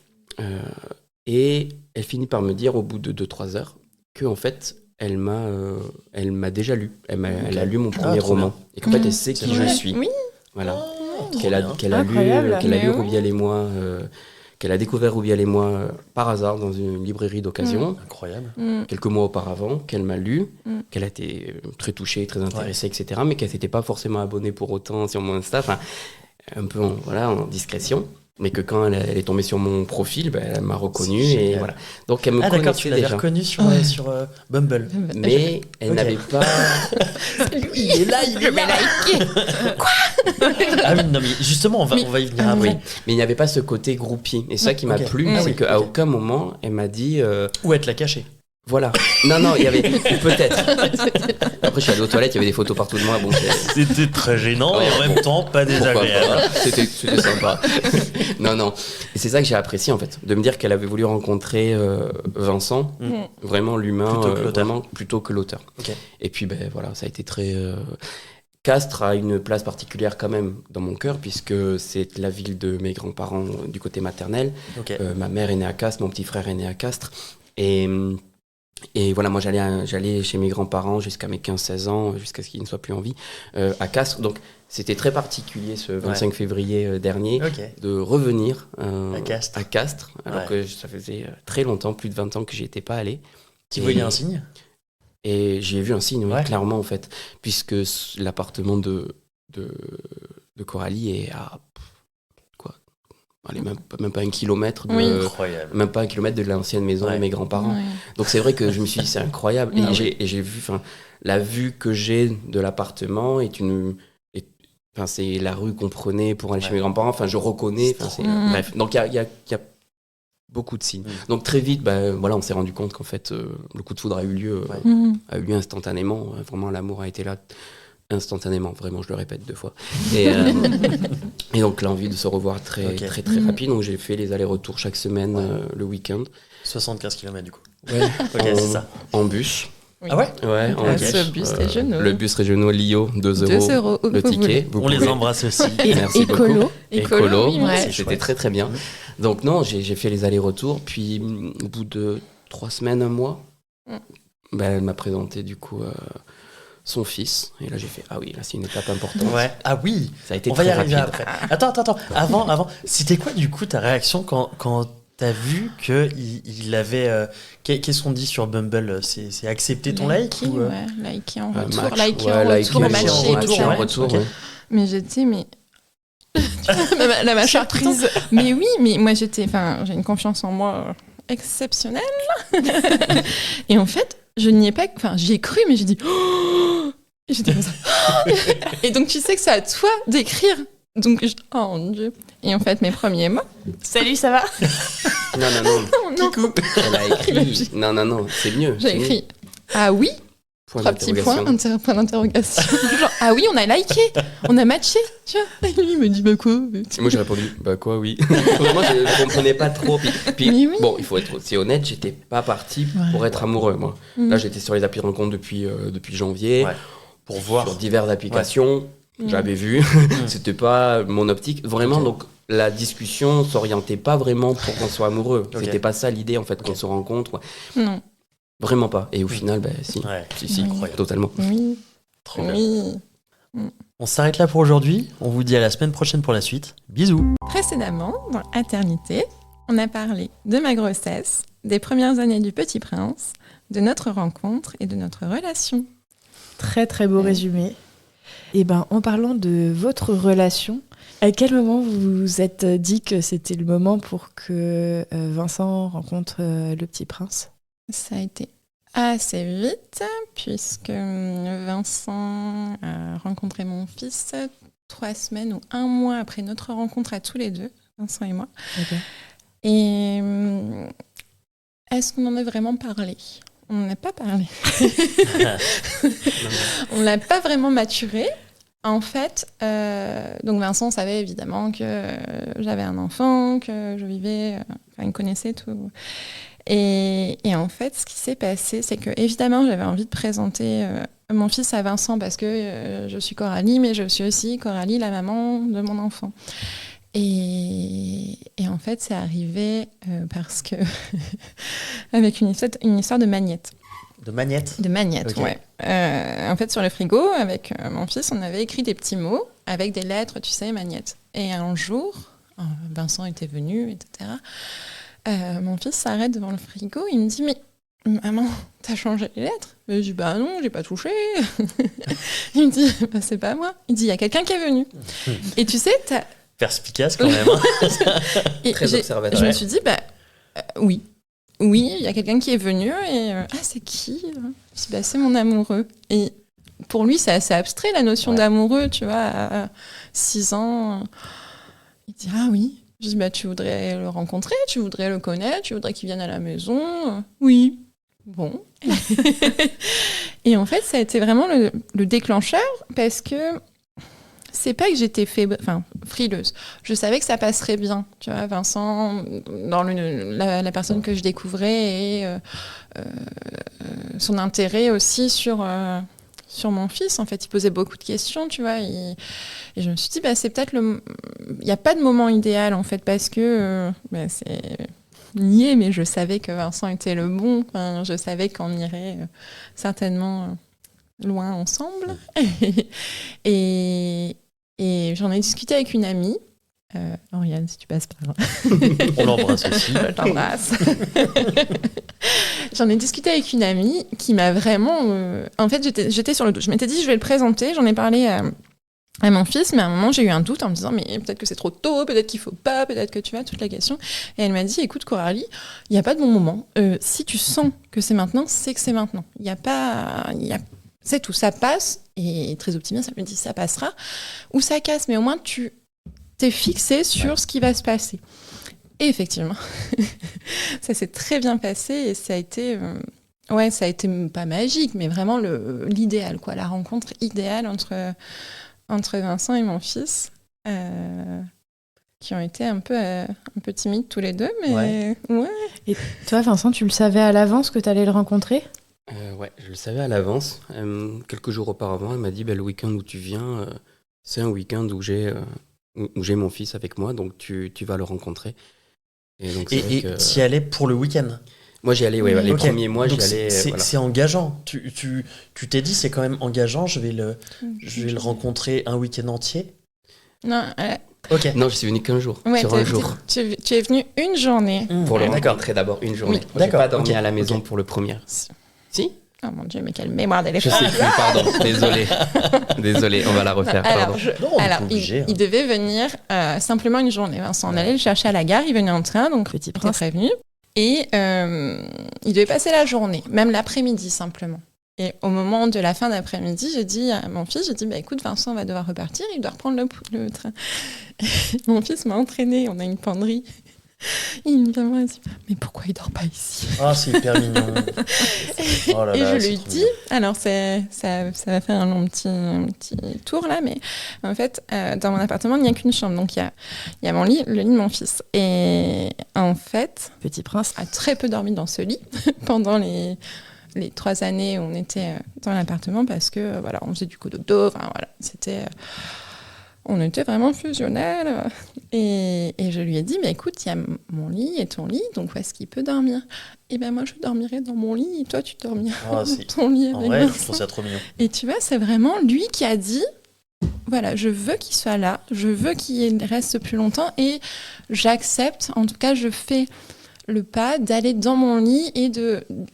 Et elle finit par me dire, au bout de 2-3 heures, qu'en fait, elle m'a déjà lu. Elle a lu mon premier roman. Et qu'en fait, elle sait qui je suis. Oui. Voilà. Qu'elle a lu Roubial et moi... qu'elle a découvert Roubial et moi par hasard dans une librairie d'occasion. Incroyable. Quelques mois auparavant, qu'elle m'a lu, qu'elle a été très touchée, très intéressée, etc. Mais qu'elle s'était pas forcément abonnée pour autant sur mon Insta, un peu en discrétion. Mais que quand elle est tombée sur mon profil, elle m'a reconnu. Et voilà. Donc elle me connaissait d'accord, tu l'avais déjà. reconnu sur Bumble. Mais elle n'avait pas... Il est là. Quoi? Ah oui, non, mais justement, on va y venir après. Mais il n'y avait pas ce côté groupie. Et ça qui m'a plu, c'est qu'à aucun moment, elle m'a dit... Où elle te l'a caché. Voilà. Non, il y avait... Peut-être. Après, je suis allé aux toilettes, il y avait des photos partout de moi. Bon, c'était très gênant et en même temps pas désagréable. C'était sympa. Non. Et c'est ça que j'ai apprécié, en fait. De me dire qu'elle avait voulu rencontrer Vincent, vraiment l'humain, plutôt que l'auteur. Okay. Et puis, voilà, ça a été très... Castres a une place particulière quand même dans mon cœur, puisque c'est la ville de mes grands-parents du côté maternel. Okay. Ma mère est née à Castres, mon petit frère est né à Castres. Et voilà, moi j'allais chez mes grands-parents jusqu'à mes 15-16 ans, jusqu'à ce qu'ils ne soient plus en vie, à Castres. Donc c'était très particulier ce 25 février dernier de revenir à Castres, alors que ça faisait très longtemps, plus de 20 ans que j'y étais pas allé. Tu voyais un signe ? Et j'ai vu un signe, clairement en fait, puisque l'appartement de Coralie est à... Allez, même pas 1 kilomètre même pas 1 kilomètre de l'ancienne maison de mes grands-parents. Donc c'est vrai que je me suis dit c'est incroyable. Et j'ai vu, la vue que j'ai de l'appartement c'est la rue qu'on prenait pour aller chez mes grands-parents. Enfin, je reconnais. Bref, donc il y a beaucoup de signes. Donc très vite, on s'est rendu compte qu'en fait le coup de foudre a eu lieu instantanément. Vraiment, l'amour a été là. Instantanément, vraiment, je le répète 2 fois. Et donc l'envie de se revoir très rapide. Donc j'ai fait les allers-retours chaque semaine le week-end. 75 km du coup. Ouais. C'est ça. En bus. Oui. Ah ouais? Ouais, en cash. Ce bus régional. Le bus régional Lio, 2 euros. Le ticket. On les embrasse aussi. Merci écolo. beaucoup. Écolo, oui, ouais. c'était très très bien. Donc non, j'ai fait les allers-retours, puis au bout de 3 semaines, un mois, elle m'a présenté du coup son fils. Et là j'ai fait, ah oui, là c'est une étape importante. Ouais. Ah oui, ça a été on va y arriver rapide. après. Attends. Avant, c'était quoi du coup ta réaction quand t'as vu qu'il avait... qu'est-ce qu'on dit sur Bumble? C'est accepter ton like ou, Ouais, liker en retour. Match, Liker ouais, en liker retour, en retour. Ok. Ouais. Mais j'étais, la mâchoire prise. Mais oui, mais moi j'ai une confiance en moi exceptionnelle. Et en fait, je n'y ai pas, j'y ai cru, mais j'ai dit, oh, et j'étais comme ça. Et donc tu sais que c'est à toi d'écrire. Donc, oh mon Dieu. Et en fait, mes premiers mots. Salut, ça va? Non. Elle a écrit. Non, c'est mieux. J'ai écrit, ah oui? Point 3 petits points, d'interrogation. point d'interrogation. Genre, ah oui, on a liké, on a matché, tu vois. Et lui, il me dit, bah quoi? Et moi, j'ai répondu, bah quoi, oui. Vraiment, je ne comprenais pas trop. Puis Mais oui. bon, il faut être aussi honnête, j'étais pas parti pour être amoureux, moi. Là, j'étais sur les applis de rencontre depuis janvier. Ouais. Pour voir. Sur diverses applications. J'avais vu. C'était pas mon optique. Vraiment, donc, la discussion s'orientait pas vraiment pour qu'on soit amoureux. Ok. C'était pas ça l'idée, en fait, qu'on se rencontre. Non. Vraiment pas. Et au final, si. Ouais. Si, Incroyable. totalement. Oui. Trop bien. Oui. On s'arrête là pour aujourd'hui. On vous dit à la semaine prochaine pour la suite. Bisous. Précédemment, dans Aternité, on a parlé de ma grossesse, des premières années du Petit Prince, de notre rencontre et de notre relation. Très très beau résumé. Et en parlant de votre relation, à quel moment vous vous êtes dit que c'était le moment pour que Vincent rencontre le Petit Prince? Ça a été assez vite, puisque Vincent a rencontré mon fils 3 semaines ou 1 mois après notre rencontre à tous les deux, Vincent et moi. Okay. Et est-ce qu'on en a vraiment parlé? On n'en a pas parlé. On ne l'a pas vraiment maturé. En fait, donc Vincent savait évidemment que j'avais un enfant, que je vivais, il connaissait tout. Et en fait, ce qui s'est passé, c'est que évidemment, j'avais envie de présenter mon fils à Vincent parce que je suis Coralie, mais je suis aussi Coralie, la maman de mon enfant. Et en fait, c'est arrivé parce que avec une histoire de magnette. De magnette? De magnette, okay. Ouais. En fait, sur le frigo, avec mon fils, on avait écrit des petits mots avec des lettres, tu sais, magnette. Et un jour, Vincent était venu, etc. Mon fils s'arrête devant le frigo, il me dit, mais maman, t'as changé les lettres? Je dis, bah non, j'ai pas touché. Il me dit, bah c'est pas moi. Il dit, il y a quelqu'un qui est venu. Et tu sais, perspicace quand même. Et très observateur. Je me suis dit, oui, il y a quelqu'un qui est venu et c'est qui? Je me suis dit, bah c'est mon amoureux. Et pour lui, c'est assez abstrait la notion d'amoureux, tu vois, à 6 ans. Il dit, ah oui. Je dis, tu voudrais le rencontrer, tu voudrais le connaître, tu voudrais qu'il vienne à la maison? Oui. Bon. Et en fait, ça a été vraiment le déclencheur parce que c'est pas que j'étais frileuse. Je savais que ça passerait bien. Tu vois, Vincent, dans la personne que je découvrais et son intérêt aussi sur mon fils. En fait, il posait beaucoup de questions, tu vois. Et je me suis dit, c'est peut-être il n'y a pas de moment idéal, en fait, parce que c'est niais, mais je savais que Vincent était le bon. Enfin, je savais qu'on irait certainement loin ensemble. Et j'en ai discuté avec une amie. Oriane, si tu passes par là. On l'embrasse aussi. Je t'embrasse. J'en ai discuté avec une amie qui m'a vraiment... En fait, j'étais sur le doute. Je m'étais dit, je vais le présenter. J'en ai parlé à mon fils, mais à un moment, j'ai eu un doute en me disant, mais peut-être que c'est trop tôt, peut-être qu'il faut pas, peut-être que tu vois, toute la question. Et elle m'a dit, écoute, Coralie, il n'y a pas de bon moment. Si tu sens que c'est maintenant, c'est que c'est maintenant. Il n'y a pas... C'est tout, ça passe. Et très optimiste, elle me dit, ça passera. Ou ça casse, mais au moins, tu t'es fixé sur ce qui va se passer. Et effectivement, ça s'est très bien passé et ça a été... ça a été pas magique, mais vraiment l'idéal, quoi, la rencontre idéale entre Vincent et mon fils, qui ont été un peu timides tous les deux, mais ouais. Et toi, Vincent, tu le savais à l'avance que tu allais le rencontrer? Ouais, je le savais à l'avance. Quelques jours auparavant, elle m'a dit le week-end où tu viens, c'est un week-end où j'ai mon fils avec moi, donc tu vas le rencontrer. Et donc Et t'y allais pour le week-end? Moi j'y allais, les premiers mois donc j'y allais. C'est engageant. Tu t'es dit c'est quand même engageant, je vais le rencontrer un week-end entier? Non, Ok. Non, je suis venu qu'un jour, ouais, sur un jour. Tu es venu une journée. Pour le rencontrer d'abord, une journée. Oui. Moi, j'ai pas dormi à la maison pour le premier. Si? Oh mon Dieu, mais quelle mémoire Je d'éléphant. sais plus, pardon, désolé, on va la refaire, pardon. Alors, il devait venir simplement une journée. Vincent, on allait le chercher à la gare, il venait en train, donc Petit Prince est prévenu. Et il devait passer la journée, même l'après-midi simplement. Et au moment de la fin d'après-midi, j'ai dit à mon fils, écoute, Vincent va devoir repartir, il doit reprendre le train. Mon fils m'a entraîné, on a une penderie. Il me dit, mais pourquoi il dort pas ici? Ah, c'est hyper mignon. Oh là et là, je lui dis, alors ça va faire un long petit tour là, mais en fait, dans mon appartement, il n'y a qu'une chambre. Donc il y a mon lit, le lit de mon fils. Et en fait, Petit Prince a très peu dormi dans ce lit pendant les 3 années où on était dans l'appartement parce que voilà, on faisait du cododo, enfin voilà, on était vraiment fusionnels. Et je lui ai dit, mais écoute, il y a mon lit et ton lit, donc où est-ce qu'il peut dormir? Et ben moi, je dormirai dans mon lit et toi, tu dormiras dans ton lit avec vrai, Vincent. je trouve ça trop mignon. Et tu vois, c'est vraiment lui qui a dit, voilà, je veux qu'il soit là, je veux qu'il reste plus longtemps et j'accepte, en tout cas, je fais le pas d'aller dans mon lit et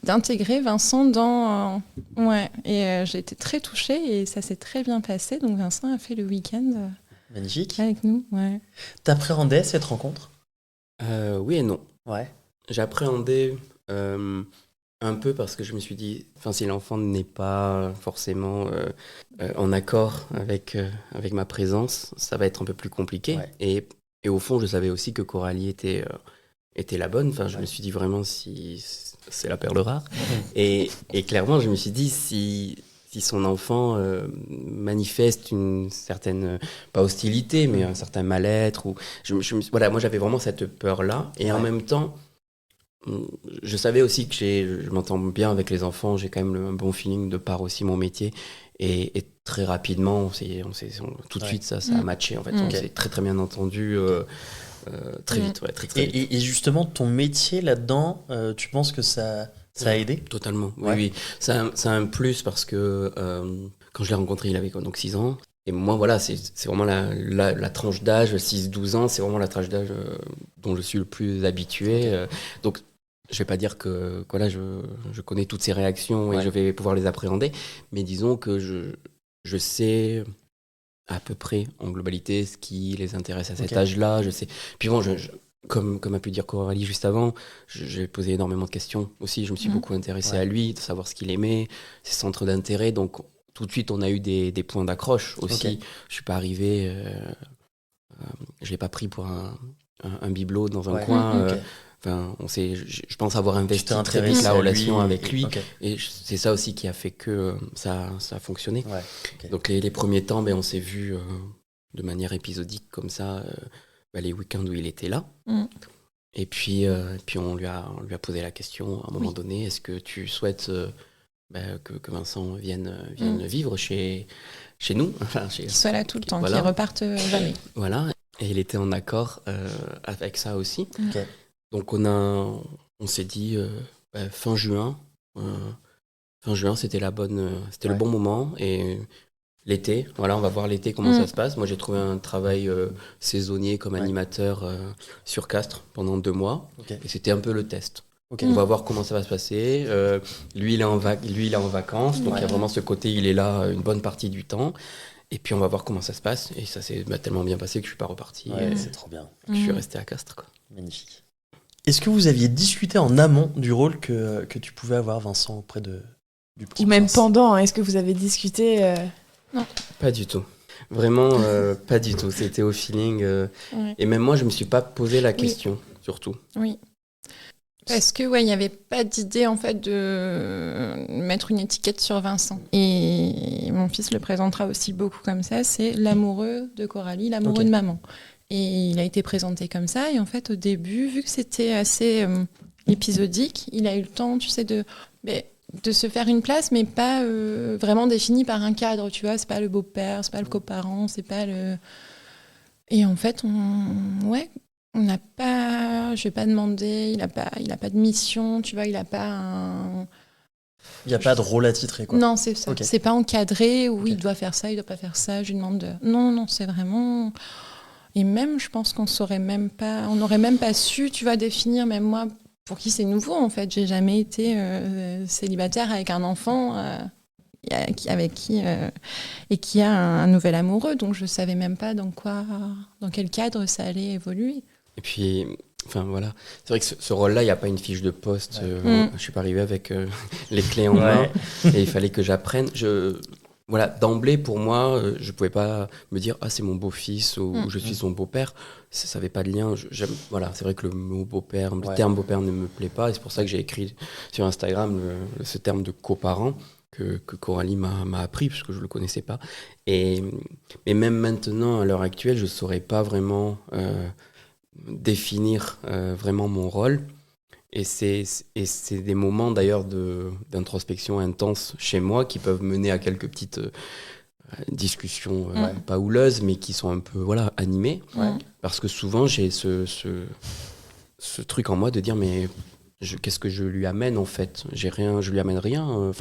d'intégrer Vincent dans... ouais, et j'ai été très touchée et ça s'est très bien passé. Donc Vincent a fait le week-end magnifique avec nous. Ouais. T'appréhendais cette rencontre? Oui et non. Ouais. J'appréhendais un peu parce que je me suis dit, si l'enfant n'est pas forcément en accord avec ma présence, ça va être un peu plus compliqué. Ouais. Et au fond, je savais aussi que Coralie était la bonne. Je me suis dit vraiment si c'est la perle rare. Et clairement, je me suis dit si son enfant manifeste une certaine, pas hostilité, mais un certain mal-être, ou voilà, moi j'avais vraiment cette peur-là. Et en même temps, je savais aussi que je m'entends bien avec les enfants, j'ai quand même un bon feeling de par aussi mon métier. Et très rapidement, tout de suite, ça a matché. En fait, on s'est très très bien entendu. Très vite, très vite. Et justement, ton métier là-dedans, tu penses que ça a aidé? Totalement, oui. Ça a un plus parce que quand je l'ai rencontré, il avait donc 6 ans. Et moi, voilà, c'est vraiment la tranche d'âge, 6-12 ans, c'est vraiment la tranche d'âge dont je suis le plus habitué. Donc, je vais pas dire que voilà, je connais toutes ces réactions et je vais pouvoir les appréhender, mais disons que je sais à peu près en globalité ce qui les intéresse à cet âge-là. Je sais. Puis bon, comme a pu dire Coralie juste avant, j'ai posé énormément de questions aussi. Je me suis beaucoup intéressé à lui, de savoir ce qu'il aimait, ses centres d'intérêt. Donc tout de suite, on a eu des points d'accroche aussi. Je suis pas arrivé, je l'ai pas pris pour un bibelot dans un coin. Je pense avoir investi très vite la relation avec lui. Et c'est ça aussi qui a fait que ça a fonctionné. Donc les premiers temps, on s'est vus de manière épisodique comme ça, les week-ends où il était là. Et puis on lui a posé la question à un moment donné, est-ce que tu souhaites que Vincent vienne vivre chez nous, qu'il soit là tout le temps, qu'il reparte jamais. Voilà, et il était en accord avec ça aussi. Donc on s'est dit fin juin, c'était le bon moment. Et l'été, voilà, on va voir l'été comment ça se passe. Moi j'ai trouvé un travail saisonnier comme animateur sur Castres pendant 2 mois. Et c'était un peu le test. On va voir comment ça va se passer. Lui il est en vacances, donc il y a vraiment ce côté, il est là une bonne partie du temps. Et puis on va voir comment ça se passe. Et ça s'est tellement bien passé que je suis pas reparti. C'est trop bien. Je suis resté à Castres, quoi. Magnifique. Est-ce que vous aviez discuté en amont du rôle que tu pouvais avoir, Vincent, auprès du Petit Ou même Prince? pendant, est-ce que vous avez discuté Non. Pas du tout. Vraiment, pas du tout. C'était au feeling. Et même moi, je me suis pas posé la question, surtout. Oui. Parce que il n'y avait pas d'idée en fait de mettre une étiquette sur Vincent. Et mon fils le présentera aussi beaucoup comme ça, c'est l'amoureux de Coralie, l'amoureux de maman. Et il a été présenté comme ça. Et en fait, au début, vu que c'était assez épisodique, il a eu le temps, tu sais, de se faire une place, mais pas vraiment définie par un cadre, tu vois. C'est pas le beau-père, c'est pas le coparent, c'est pas le... Et en fait, on n'a pas... Je vais pas demander, il a pas de mission, tu vois, il a pas un... Il n'y a pas de rôle attitré, quoi. Non, c'est ça. Okay. C'est pas encadré, oui, il doit faire ça, il doit pas faire ça, je lui demande de... Non, c'est vraiment... Et même, je pense qu'on n'aurait même pas su, tu vois, définir, même moi, pour qui c'est nouveau, en fait. J'ai jamais été célibataire avec un enfant avec qui et qui a un nouvel amoureux, donc je savais même pas dans quel cadre ça allait évoluer. Et puis, enfin voilà, c'est vrai que ce rôle-là, il n'y a pas une fiche de poste. Je suis pas arrivé avec les clés en main et il fallait que j'apprenne. Voilà, d'emblée, pour moi, je pouvais pas me dire « Ah, c'est mon beau-fils » ou « Je suis son beau-père ». Ça n'avait pas de lien. Voilà, c'est vrai que le mot beau-père, le terme beau-père ne me plaît pas. Et c'est pour ça que j'ai écrit sur Instagram ce terme de coparent que Coralie m'a appris, parce que je ne le connaissais pas. Mais même maintenant, à l'heure actuelle, je ne saurais pas vraiment définir vraiment mon rôle. Et c'est des moments d'ailleurs d'introspection intense chez moi qui peuvent mener à quelques petites discussions pas houleuses, mais qui sont un peu animées. Parce que souvent j'ai ce truc en moi de dire mais qu'est-ce que je lui amène en fait ? Je lui amène rien.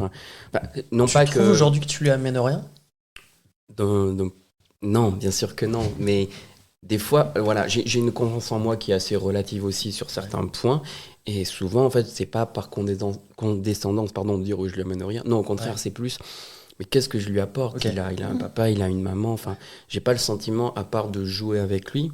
Non, tu pas trouves aujourd'hui que tu lui amènes rien ? Non, bien sûr que non. Mais des fois, j'ai une confiance en moi qui est assez relative aussi sur certains points. Et souvent, en fait, c'est pas par condescendance, de dire je lui amène rien. Non, au contraire, c'est plus, mais qu'est-ce que je lui apporte ? Il a un papa, il a une maman. Enfin, j'ai pas le sentiment, à part de jouer avec lui,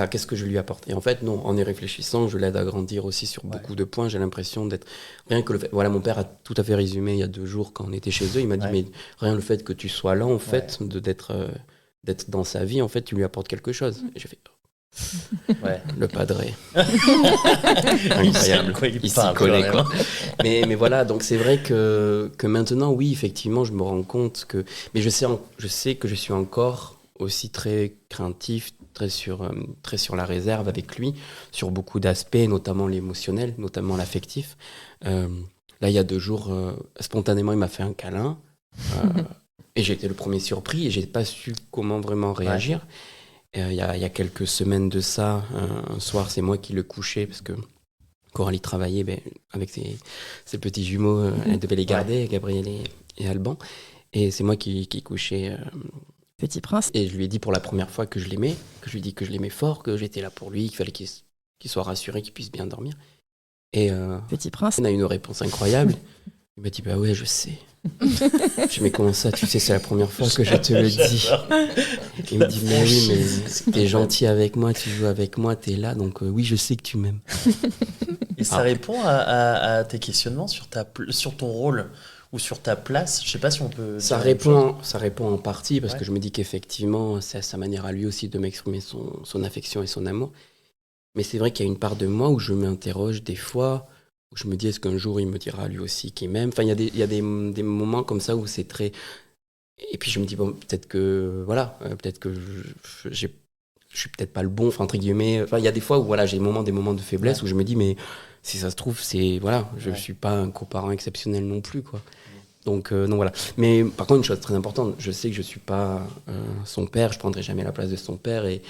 qu'est-ce que je lui apporte ? Et en fait, non, en y réfléchissant, je l'aide à grandir aussi sur beaucoup de points. J'ai l'impression d'être... Rien que le fait... Voilà, mon père a tout à fait résumé il y a 2 jours quand on était chez eux. Il m'a dit, mais rien le fait que tu sois là, en fait, d'être dans sa vie, en fait, tu lui apportes quelque chose. Et j'ai fait... Le padré. Incroyable. Il s'y connaît, quoi. Mais voilà, donc c'est vrai que maintenant, oui, effectivement, je me rends compte que... Mais je sais que je suis encore aussi très craintif, très sur la réserve avec lui, sur beaucoup d'aspects, notamment l'émotionnel, notamment l'affectif. Là, il y a 2 jours, spontanément, il m'a fait un câlin. Et j'ai été le premier surpris et j'ai pas su comment vraiment réagir. Il y a quelques semaines de ça, un soir, c'est moi qui le couchais parce que Coralie travaillait avec ses petits jumeaux, elle devait les garder, Gabriel et Alban. Et c'est moi qui couchais Petit Prince. Et je lui ai dit pour la première fois que je l'aimais, que je lui ai dit que je l'aimais fort, que j'étais là pour lui, qu'il fallait qu'il soit rassuré, qu'il puisse bien dormir. Et Petit Prince. On a une réponse incroyable. Il m'a dit bah ouais, je sais. Je lui ai dit mais comment ça, tu sais, c'est la première fois que je te le dis. Il me dit mais oui, mais t'es gentil avec moi, tu joues avec moi, t'es là, donc oui, je sais que tu m'aimes. Et ça répond à tes questionnements sur ton rôle ou sur ta place. Je sais pas si on peut... Ça répond en partie parce que je me dis qu'effectivement, c'est sa manière à lui aussi de m'exprimer son affection et son amour. Mais c'est vrai qu'il y a une part de moi où je m'interroge des fois, où je me dis est-ce qu'un jour il me dira lui aussi qu'il m'aime. Enfin, il y a des moments comme ça où c'est très... Et puis je me dis bon, peut-être que je suis peut-être pas le bon, enfin, entre guillemets. Enfin, il y a des fois où j'ai des moments de faiblesse où je me dis mais si ça se trouve je suis pas un coparent exceptionnel non plus, quoi. Donc voilà. Mais par contre, une chose très importante, je sais que je suis pas son père, je prendrai jamais la place de son père et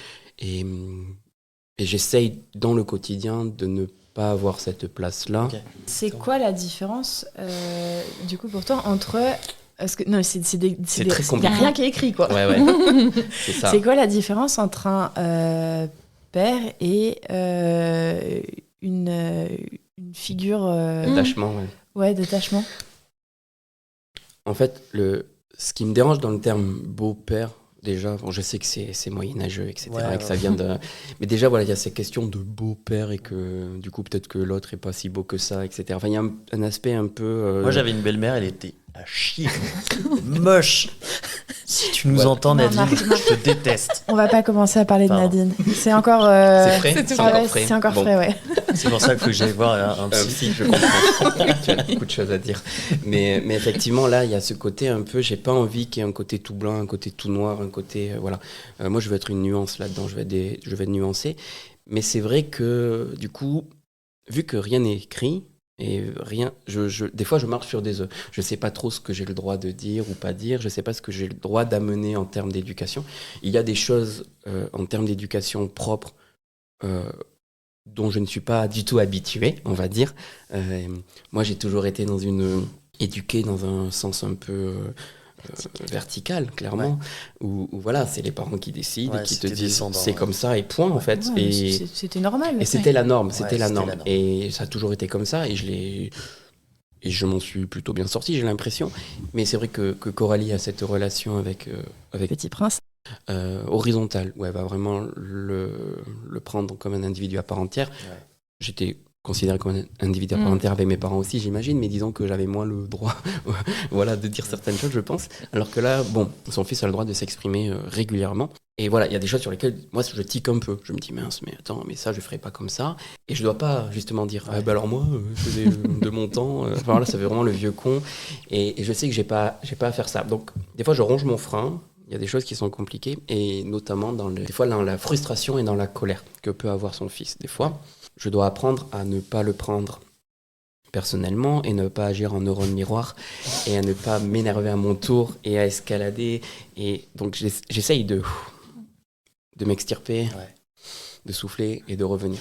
j'essaye dans le quotidien de ne pas avoir cette place-là. Okay. C'est quoi la différence, du coup, pour toi, entre... Parce que, non, c'est très compliqué. Il n'y a rien qui est écrit, quoi. Ouais. C'est ça. C'est quoi la différence entre un père et une figure... D'attachement, Ouais, d'attachement. En fait, ce qui me dérange dans le terme beau-père, déjà, je sais que c'est moyenâgeux, etc., que ça vient de... Mais déjà, il y a ces questions de beau-père et que, du coup, peut-être que l'autre n'est pas si beau que ça, etc. Enfin, il y a un aspect un peu... Moi, j'avais une belle-mère, elle était à chier. Moche. Si tu nous entends, Nadine, je te déteste. On va pas commencer à parler de Nadine. C'est encore... C'est frais. C'est encore frais, ouais. C'est pour ça qu'il faut que j'aille voir un psy. Je comprends. Tu as beaucoup de choses à dire. Mais effectivement, là, il y a ce côté un peu... J'ai pas envie qu'il y ait un côté tout blanc, un côté tout noir, un côté... moi, je veux être une nuance là-dedans. Je vais être nuancé. Mais c'est vrai que, du coup, vu que rien n'est écrit, Et rien, des fois, je marche sur des œufs. Je ne sais pas trop ce que j'ai le droit de dire ou pas dire. Je ne sais pas ce que j'ai le droit d'amener en termes d'éducation. Il y a des choses en termes d'éducation propres dont je ne suis pas du tout habitué, on va dire. Moi, j'ai toujours été éduqué dans un sens un peu vertical, clairement, où voilà, c'est les parents qui décident et qui te disent c'est comme ça et point, en fait. Ouais, et c'était normal. Et c'était la norme, c'était la norme. Et ça a toujours été comme ça, et je m'en suis plutôt bien sorti, j'ai l'impression. Mais c'est vrai que Coralie a cette relation avec Petit Prince. horizontale, où elle va vraiment le prendre comme un individu à part entière. Ouais. J'étais considéré comme un individu à part entière avec mes parents aussi, j'imagine, mais disons que j'avais moins le droit voilà, de dire certaines choses, je pense. Alors que là, bon, son fils a le droit de s'exprimer régulièrement. Et voilà, il y a des choses sur lesquelles, moi, je tique un peu. Je me dis, mince, mais attends, mais ça, je ferai pas comme ça. Et je dois pas, justement, dire, alors moi, je faisais de mon temps. Enfin, voilà, ça fait vraiment le vieux con. Et je sais que j'ai pas à faire ça. Donc, des fois, je ronge mon frein. Il y a des choses qui sont compliquées, et notamment des fois dans la frustration et dans la colère que peut avoir son fils. Des fois, je dois apprendre à ne pas le prendre personnellement et ne pas agir en neurone miroir et à ne pas m'énerver à mon tour et à escalader. Et donc, j'essaye de m'extirper, de souffler et de revenir.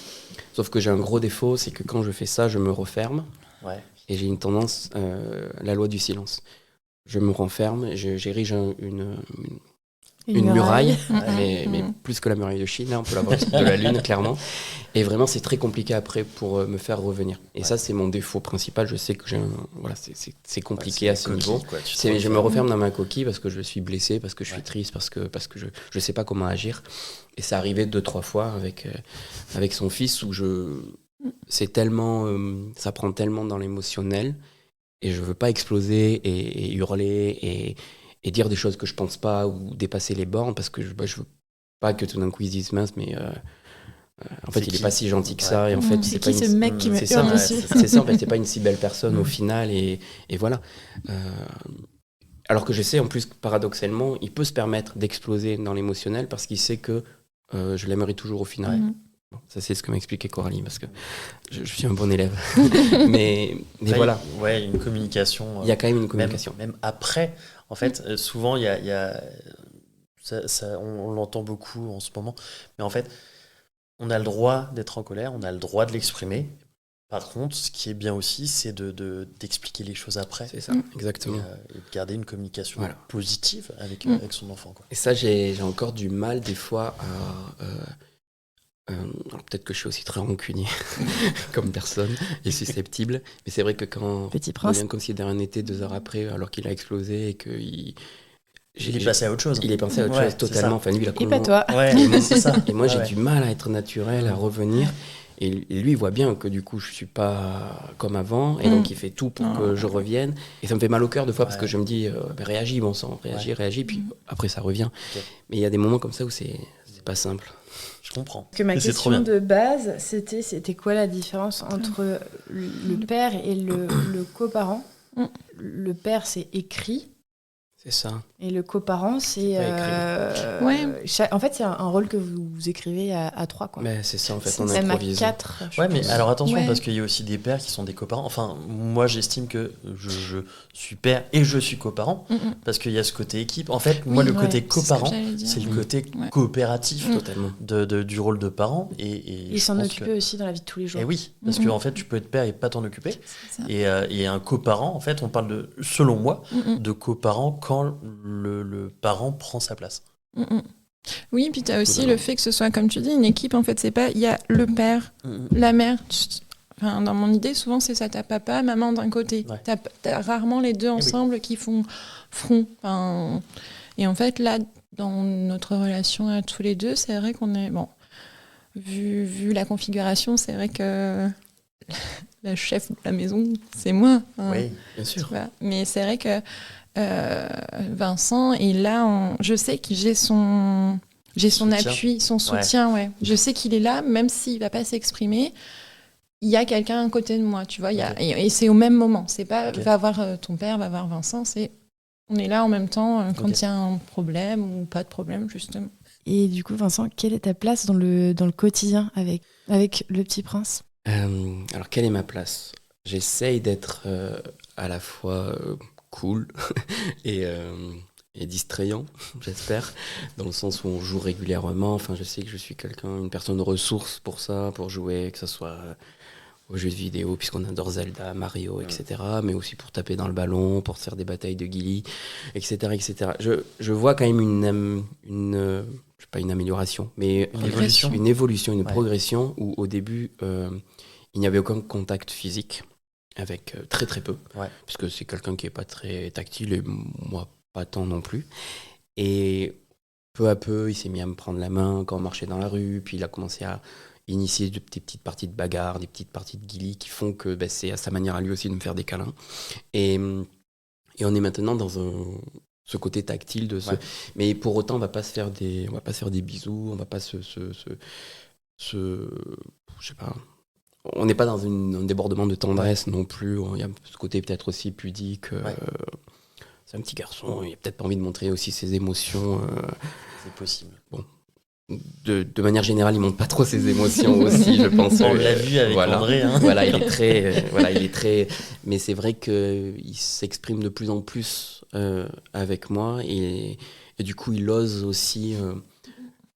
Sauf que j'ai un gros défaut, c'est que quand je fais ça, je me referme et j'ai une tendance, la loi du silence. Je me renferme, j'érige une muraille, mais plus que la muraille de Chine, là, on peut l'avoir de la Lune, clairement. Et vraiment, c'est très compliqué après pour me faire revenir. Et ça, c'est mon défaut principal. Je sais que c'est compliqué à ce niveau. Je me referme dans ma coquille parce que je suis blessé, parce que je suis triste, parce que je ne sais pas comment agir. Et ça arrivait 2-3 fois avec son fils où ça prend tellement dans l'émotionnel. Et je veux pas exploser et hurler et dire des choses que je pense pas ou dépasser les bornes parce que je veux pas que tout d'un coup ils se disent mince, mais en fait il est pas si gentil que ça. Et en fait, c'est pas ce mec qui me hurle dessus. C'est ça, en fait, c'est pas une si belle personne au final. Et voilà. Alors que je sais, en plus, paradoxalement, il peut se permettre d'exploser dans l'émotionnel parce qu'il sait que je l'aimerai toujours au final. Bon, ça, c'est ce que m'a expliqué Coralie, parce que je suis un bon élève. mais voilà. Ouais, une communication. Il y a quand même une communication. Même après, en fait, souvent, il y a on l'entend beaucoup en ce moment, mais en fait, on a le droit d'être en colère, on a le droit de l'exprimer. Par contre, ce qui est bien aussi, c'est d'expliquer les choses après. C'est ça, exactement. Et de garder une communication positive avec son enfant, quoi. Et ça, j'ai encore du mal des fois à... alors peut-être que je suis aussi très rancunier comme personne et susceptible, mais c'est vrai que quand on vient considérer un été 2 heures après, alors qu'il a explosé et qu'il... Il est passé à autre chose. Il est passé à autre chose totalement. Enfin, lui, il a et pas toi. C'est ça. Et moi, j'ai du mal à être naturel, à revenir. Et lui, il voit bien que du coup, je suis pas comme avant. Et donc, il fait tout pour que je revienne. Et ça me fait mal au cœur de fois parce que je me dis, réagis, bon sang, réagis. Puis après, ça revient. Okay. Mais il y a des moments comme ça où c'est pas simple. Je comprends. Que ma question de base, c'était quoi la différence entre le père et le coparent ? Le père, c'est écrit. C'est ça. Et le coparent, c'est... en fait, c'est un rôle que vous écrivez à 3, quoi. Mais c'est ça, en fait, on improvise. improvise. Même à 4. Mais alors attention, parce qu'il y a aussi des pères qui sont des coparents. Enfin, moi, j'estime que je suis père et je suis coparent, parce qu'il y a ce côté équipe. En fait, moi, le côté coparent, c'est le côté coopératif totalement du rôle de parent. Et s'en occuper aussi dans la vie de tous les jours. Et oui, parce qu'en fait, tu peux être père et pas t'en occuper. Et un coparent, en fait, on parle selon moi, de coparent quand le parent prend sa place. Oui, puis tu as aussi le fait que ce soit, comme tu dis, une équipe. En fait, c'est pas, il y a le père, la mère. Enfin, dans mon idée, souvent, c'est ça. T'as papa, maman d'un côté. T'as rarement les deux ensemble qui font front. Enfin, et en fait, là, dans notre relation à tous les deux, c'est vrai qu'on est... Bon, vu la configuration, c'est vrai que la chef de la maison, c'est moi. Oui, bien sûr. Mais c'est vrai que Vincent, et là, je sais que j'ai son appui, son soutien. Je sais qu'il est là, même s'il ne va pas s'exprimer. Il y a quelqu'un à côté de moi, tu vois. Et c'est au même moment. C'est pas va voir ton père, va voir Vincent. On est là en même temps quand il y a un problème ou pas de problème, justement. Et du coup, Vincent, quelle est ta place dans le quotidien avec le petit prince ? Alors, quelle est ma place ? j'essaye d'être à la fois cool et distrayant, j'espère, dans le sens où on joue régulièrement. Enfin, je sais que je suis une personne ressource pour ça, pour jouer, que ce soit aux jeux vidéo, puisqu'on adore Zelda, Mario, etc., mais aussi pour taper dans le ballon, pour faire des batailles de guilly, etc., etc. Je vois quand même je sais pas une amélioration, mais une évolution, une progression où au début, il n'y avait aucun contact physique, avec très très peu, puisque c'est quelqu'un qui n'est pas très tactile, et moi pas tant non plus. Et peu à peu, il s'est mis à me prendre la main quand on marchait dans la rue, puis il a commencé à initier des petites parties de bagarre, des petites parties de guilly qui font que c'est à sa manière à lui aussi de me faire des câlins. Et on est maintenant dans ce côté tactile de ce... Mais pour autant, on va pas se faire des bisous, on va pas je sais pas... On n'est pas dans un débordement de tendresse non plus. Il y a ce côté peut-être aussi pudique. C'est un petit garçon, il n'a peut-être pas envie de montrer aussi ses émotions. C'est possible. Bon. De manière générale, il ne montre pas trop ses émotions aussi, je pense. On l'a vu avec André. Hein. Voilà, il est très... Mais c'est vrai qu'il s'exprime de plus en plus avec moi. Et du coup, il ose aussi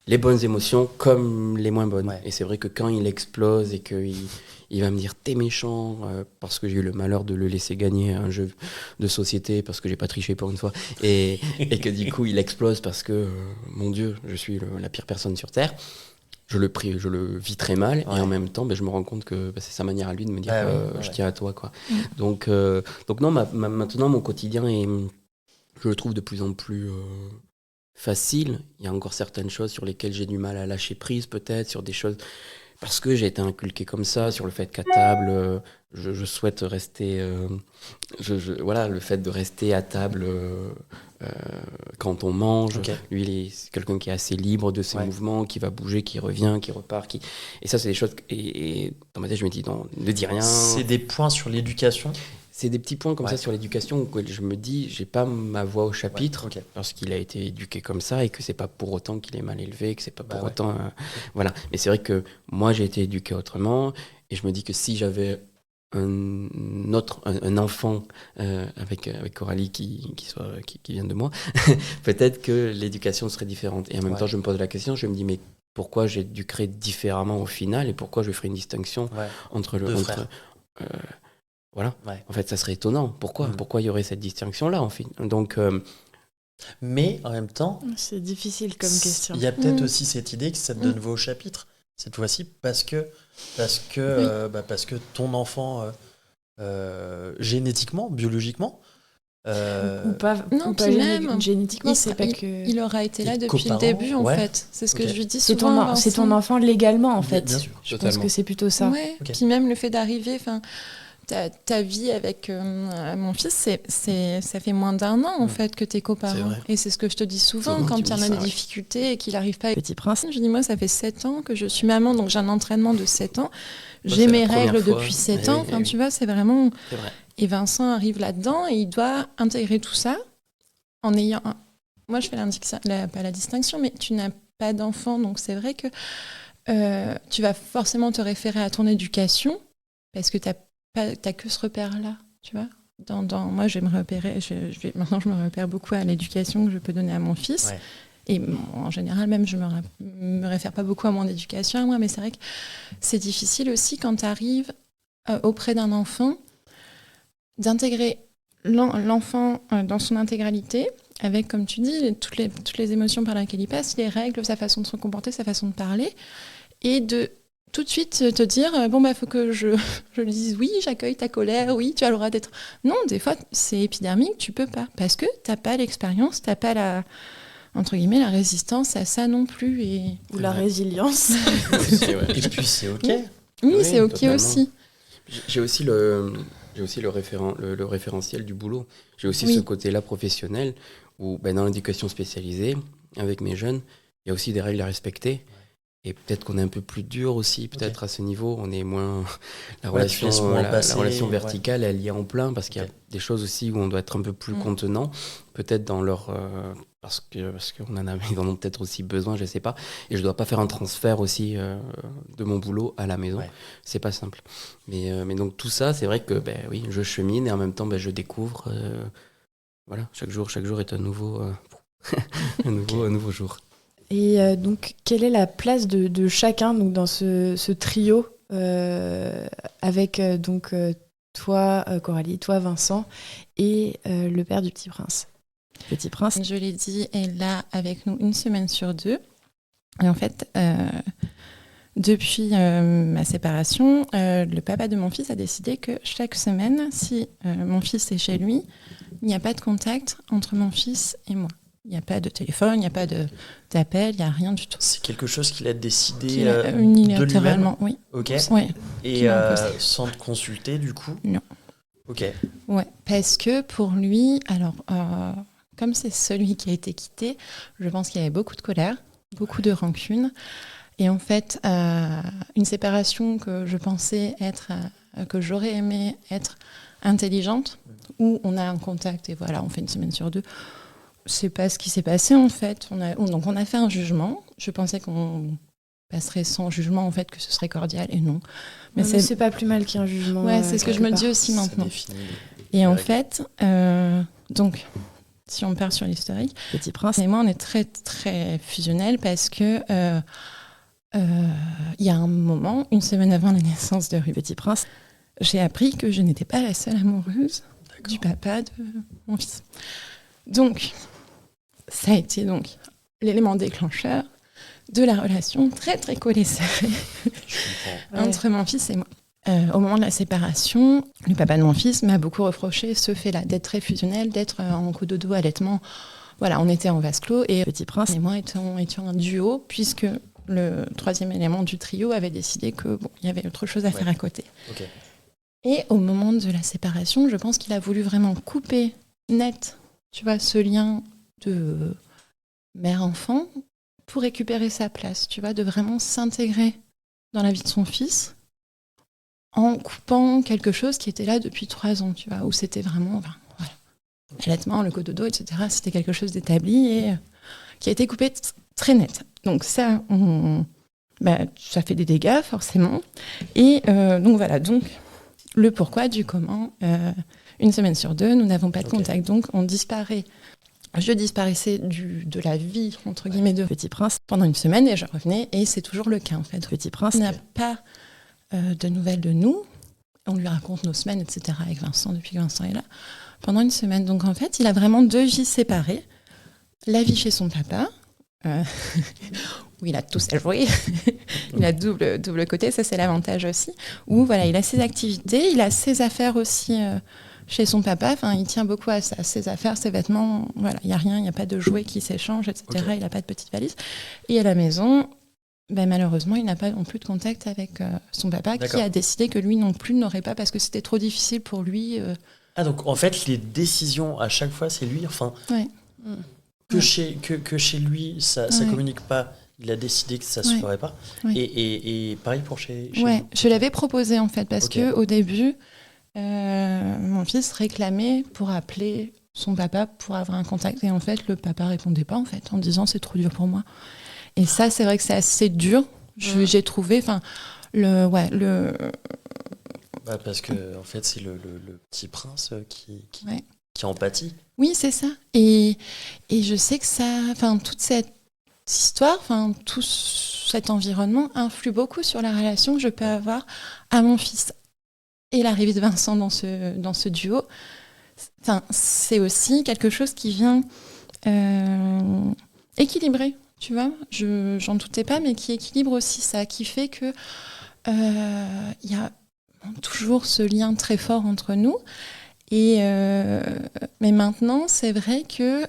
les bonnes émotions comme les moins bonnes. Et c'est vrai que quand il explose et qu'il va me dire « t'es méchant » parce que j'ai eu le malheur de le laisser gagner un jeu de société, parce que j'ai pas triché pour une fois, et que du coup il explose parce que, mon Dieu, je suis la pire personne sur Terre. Je le vis très mal, et en même temps, je me rends compte que c'est sa manière à lui de me dire je tiens à toi, quoi. Donc non, maintenant mon quotidien est, je le trouve de plus en plus facile. Il y a encore certaines choses sur lesquelles j'ai du mal à lâcher prise, peut-être, sur des choses parce que j'ai été inculqué comme ça, sur le fait qu'à table, je souhaite rester... voilà, le fait de rester à table quand on mange. Lui, c'est quelqu'un qui est assez libre de ses mouvements, qui va bouger, qui revient, qui repart. Et ça, c'est des choses... Et dans ma tête, je me dis, non, ne dis rien. C'est des points sur l'éducation. C'est des petits points comme ça sur l'éducation où je me dis, j'ai pas ma voix au chapitre parce qu'il a été éduqué comme ça, et que c'est pas pour autant qu'il est mal élevé, que c'est pas pour autant... voilà. Mais c'est vrai que moi, j'ai été éduqué autrement, et je me dis que si j'avais un enfant avec Coralie qui vient de moi, peut-être que l'éducation serait différente. Et en même temps, je me pose la question, je me dis, mais pourquoi j'éduquerais différemment au final, et pourquoi je ferais une distinction entre le... Voilà. En fait, ça serait étonnant. Pourquoi il y aurait cette distinction-là, en fait. Donc, mais en même temps, c'est difficile comme question. Il y a peut-être aussi cette idée que ça te donne voix au chapitre cette fois-ci, parce que ton enfant, génétiquement, biologiquement, ou pas génétiquement, c'est pas que il aura été là depuis le début, en fait. C'est ce que je lui dis souvent. C'est ton enfant légalement, en fait. Bien sûr. Je pense que c'est plutôt ça. Puis même le fait d'arriver, ta vie avec mon fils, ça fait moins d'1 an en fait que t'es coparents. Et c'est ce que je te dis souvent quand il y en a des difficultés et qu'il n'arrive pas à... Petit Prince. Je dis, moi, ça fait 7 ans que je suis maman, donc j'ai un entraînement de 7 ans. J'ai mes règles depuis 7 ans. Enfin, tu vois, c'est vraiment... C'est vrai. Et Vincent arrive là-dedans et il doit intégrer tout ça en ayant... Moi, je fais pas la distinction, mais tu n'as pas d'enfant, donc c'est vrai que tu vas forcément te référer à ton éducation parce que t'as que ce repère-là, tu vois. Moi, je vais me repérer. Maintenant, je me repère beaucoup à l'éducation que je peux donner à mon fils. Ouais. Et en général, même, je me réfère pas beaucoup à mon éducation à moi, mais c'est vrai que c'est difficile aussi quand tu arrives auprès d'un enfant d'intégrer l'enfant dans son intégralité, avec, comme tu dis, toutes les émotions par lesquelles il passe, les règles, sa façon de se comporter, sa façon de parler, et de tout de suite te dire faut que je lui dise oui, j'accueille ta colère, oui, tu as le droit d'être... Non, des fois, c'est épidermique, tu peux pas, parce que t'as pas l'expérience, t'as pas la, entre guillemets, la résistance à ça non plus, ou la résilience. Et puis c'est ok. Oui, c'est ok totalement. Aussi. J'ai aussi le référentiel du boulot. J'ai aussi ce côté-là professionnel où, dans l'éducation spécialisée, avec mes jeunes, il y a aussi des règles à respecter. Et peut-être qu'on est un peu plus dur aussi, peut-être à ce niveau. On est moins. La Ouais, relation verticale, elle y est en plein, parce qu'il y a des choses aussi où on doit être un peu plus contenant, peut-être dans leur. Parce qu'on ils en ont peut-être aussi besoin, je sais pas. Et je dois pas faire un transfert aussi de mon boulot à la maison. Ouais. C'est pas simple. Mais donc tout ça, c'est vrai que oui, je chemine et en même temps, je découvre. Voilà, chaque jour est un nouveau, un nouveau jour. Et donc, quelle est la place de chacun donc, dans ce trio avec toi, Coralie, toi, Vincent, et le père du petit prince. Petit prince. Je l'ai dit, est là avec nous 1 semaine sur 2. Et en fait, depuis ma séparation, le papa de mon fils a décidé que chaque semaine, si mon fils est chez lui, il n'y a pas de contact entre mon fils et moi. Il n'y a pas de téléphone, il n'y a pas d'appel, il n'y a rien du tout. C'est quelque chose qu'il a décidé unilatéralement, de lui-même. Oui. Ok. Ouais. Et sans te consulter, du coup? Non. Ok. Ouais, parce que pour lui, alors, comme c'est celui qui a été quitté, je pense qu'il y avait beaucoup de colère, beaucoup de rancune. Et en fait, une séparation que je pensais être, que j'aurais aimé être intelligente, où on a un contact et voilà, on fait 1 semaine sur 2. C'est pas ce qui s'est passé en fait. Donc on a fait un jugement. Je pensais qu'on passerait sans jugement en fait, que ce serait cordial et non. Mais c'est pas plus mal qu'il y ait un jugement. Ouais, c'est ce que je me dis aussi maintenant. Et en fait, donc si on part sur l'historique, Petit Prince et moi on est très très fusionnels parce que il y a un moment, 1 semaine avant la naissance de Petit Prince, j'ai appris que je n'étais pas la seule amoureuse du papa de mon fils. Donc, ça a été donc l'élément déclencheur de la relation très très collée serrée entre mon fils et moi. Au moment de la séparation, le papa de mon fils m'a beaucoup reproché ce fait-là, d'être très fusionnel, d'être en cododo, allaitement. Voilà, on était en vase clos et Petit Prince et moi étions un duo puisque le 3e élément du trio avait décidé que il y avait autre chose à faire à côté. Okay. Et au moment de la séparation, je pense qu'il a voulu vraiment couper net, tu vois, ce lien de mère-enfant pour récupérer sa place, tu vois, de vraiment s'intégrer dans la vie de son fils en coupant quelque chose qui était là depuis 3 ans, tu vois, où c'était vraiment, voilà, l'allaitement, le cododo, etc. C'était quelque chose d'établi et qui a été coupé très net. Donc ça, ça fait des dégâts forcément. Et donc voilà, donc le pourquoi du comment. 1 semaine sur 2, nous n'avons pas de contact, donc on disparaît. Je disparaissais de la vie, entre guillemets, de Petit Prince pendant 1 semaine et je revenais, et c'est toujours le cas en fait. Petit Prince n'a pas de nouvelles de nous. On lui raconte nos semaines, etc. avec Vincent, depuis que Vincent est là, pendant 1 semaine. Donc en fait, il a vraiment 2 vies séparées. La vie chez son papa, où il a tout à jouer. Il a double côté, ça c'est l'avantage aussi. Où voilà, il a ses activités, il a ses affaires aussi chez son papa. Enfin, il tient beaucoup à ça, ses affaires, ses vêtements. Voilà, il n'y a rien, il n'y a pas de jouets qui s'échangent, etc. Okay. Il n'a pas de petite valise. Et à la maison, malheureusement, il n'a pas non plus de contact avec son papa, qui a décidé que lui non plus n'aurait pas parce que c'était trop difficile pour lui. Ah, donc en fait, les décisions à chaque fois, c'est lui. Enfin. Ouais. Que chez lui, ça communique pas. Il a décidé que ça se ferait pas. Ouais. Et pareil pour chez ouais, vous. Je l'avais proposé en fait parce que au début, mon fils réclamait pour appeler son papa pour avoir un contact et en fait le papa répondait pas en fait en disant c'est trop dur pour moi. Et ça c'est vrai que c'est assez dur. J'ai trouvé, enfin parce que en fait c'est le petit prince qui empathie. Oui, c'est ça. Et je sais que ça, enfin toute cette histoire, enfin tout cet environnement influe beaucoup sur la relation que je peux avoir à mon fils. Et l'arrivée de Vincent dans ce duo, enfin c'est aussi quelque chose qui vient équilibrer, tu vois. J'en doutais pas, mais qui équilibre aussi ça, qui fait que y a toujours ce lien très fort entre nous. Et mais maintenant, c'est vrai que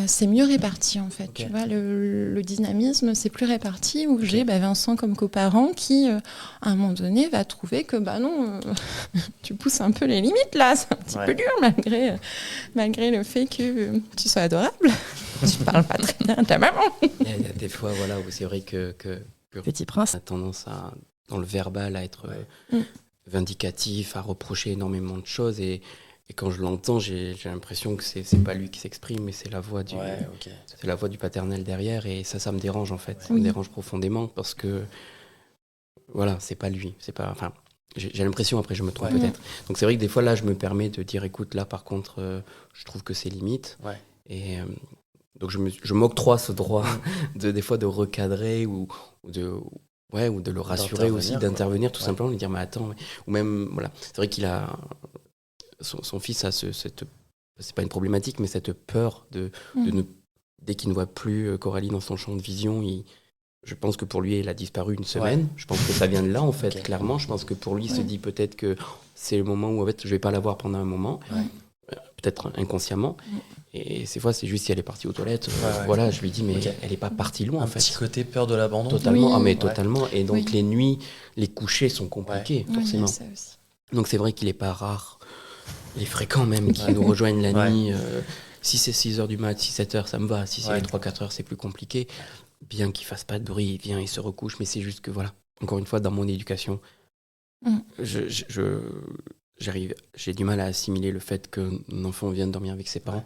C'est mieux réparti en fait. Ok. Tu vois, le dynamisme, c'est plus réparti où j'ai Vincent comme coparent qui, à un moment donné, va trouver que non, tu pousses un peu les limites là, c'est un petit peu dur malgré le fait que tu sois adorable. Tu parles pas très bien de ta maman. Il y a des fois où c'est vrai que Petit Prince a tendance dans le verbal à être vindicatif, à reprocher énormément de choses et quand je l'entends, j'ai l'impression que c'est pas lui qui s'exprime, mais c'est la voix c'est la voix du paternel derrière et ça me dérange en fait. Ça me dérange profondément parce que c'est pas lui, c'est pas. Enfin, j'ai l'impression, après je me trompe peut-être. Donc c'est vrai que des fois là, je me permets de dire, écoute, là par contre, je trouve que c'est limite. Et donc je m'octroie ce droit des fois de recadrer ou de le rassurer aussi, d'intervenir tout simplement, lui dire mais attends, ou même c'est vrai qu'il a son fils a c'est pas une problématique, mais cette peur dès qu'il ne voit plus Coralie dans son champ de vision, je pense que pour lui, elle a disparu une semaine. Je pense que ça vient de là, en fait, clairement. Je pense que pour lui, il se dit peut-être que c'est le moment où en fait, je vais pas la voir pendant un moment, peut-être inconsciemment. Et ces fois, c'est juste si elle est partie aux toilettes. Je lui dis, mais elle est pas partie loin, en fait. Un petit côté peur de l'abandon. Totalement, totalement. Et donc, les nuits, les couchers sont compliqués, forcément. Ça aussi. Donc, c'est vrai qu'il est pas rare. Il est fréquent même qui nous rejoignent la nuit. Si c'est 6h du mat, 6-7h, ça me va. Si c'est 3-4 heures, c'est plus compliqué. Bien qu'il fasse pas de bruit, il vient, il se recouche. Mais c'est juste que encore une fois, dans mon éducation, j'ai du mal à assimiler le fait qu'un enfant vienne dormir avec ses parents.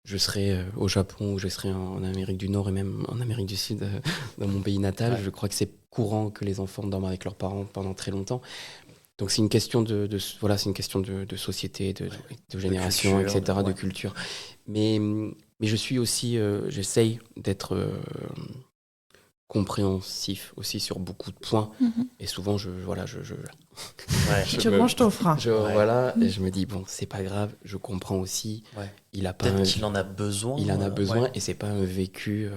Je serai au Japon ou je serai en Amérique du Nord et même en Amérique du Sud, dans mon pays natal. Je crois que c'est courant que les enfants dorment avec leurs parents pendant très longtemps. Donc c'est une question c'est une question de société, de génération, culture, etc., de culture. Mais je suis aussi, j'essaye d'être compréhensif aussi sur beaucoup de points. Et souvent, je tu branches ton frein. Et je me dis, bon, c'est pas grave, je comprends aussi. Il a pas peut-être qu'il en a besoin. Il en a besoin et c'est pas un vécu...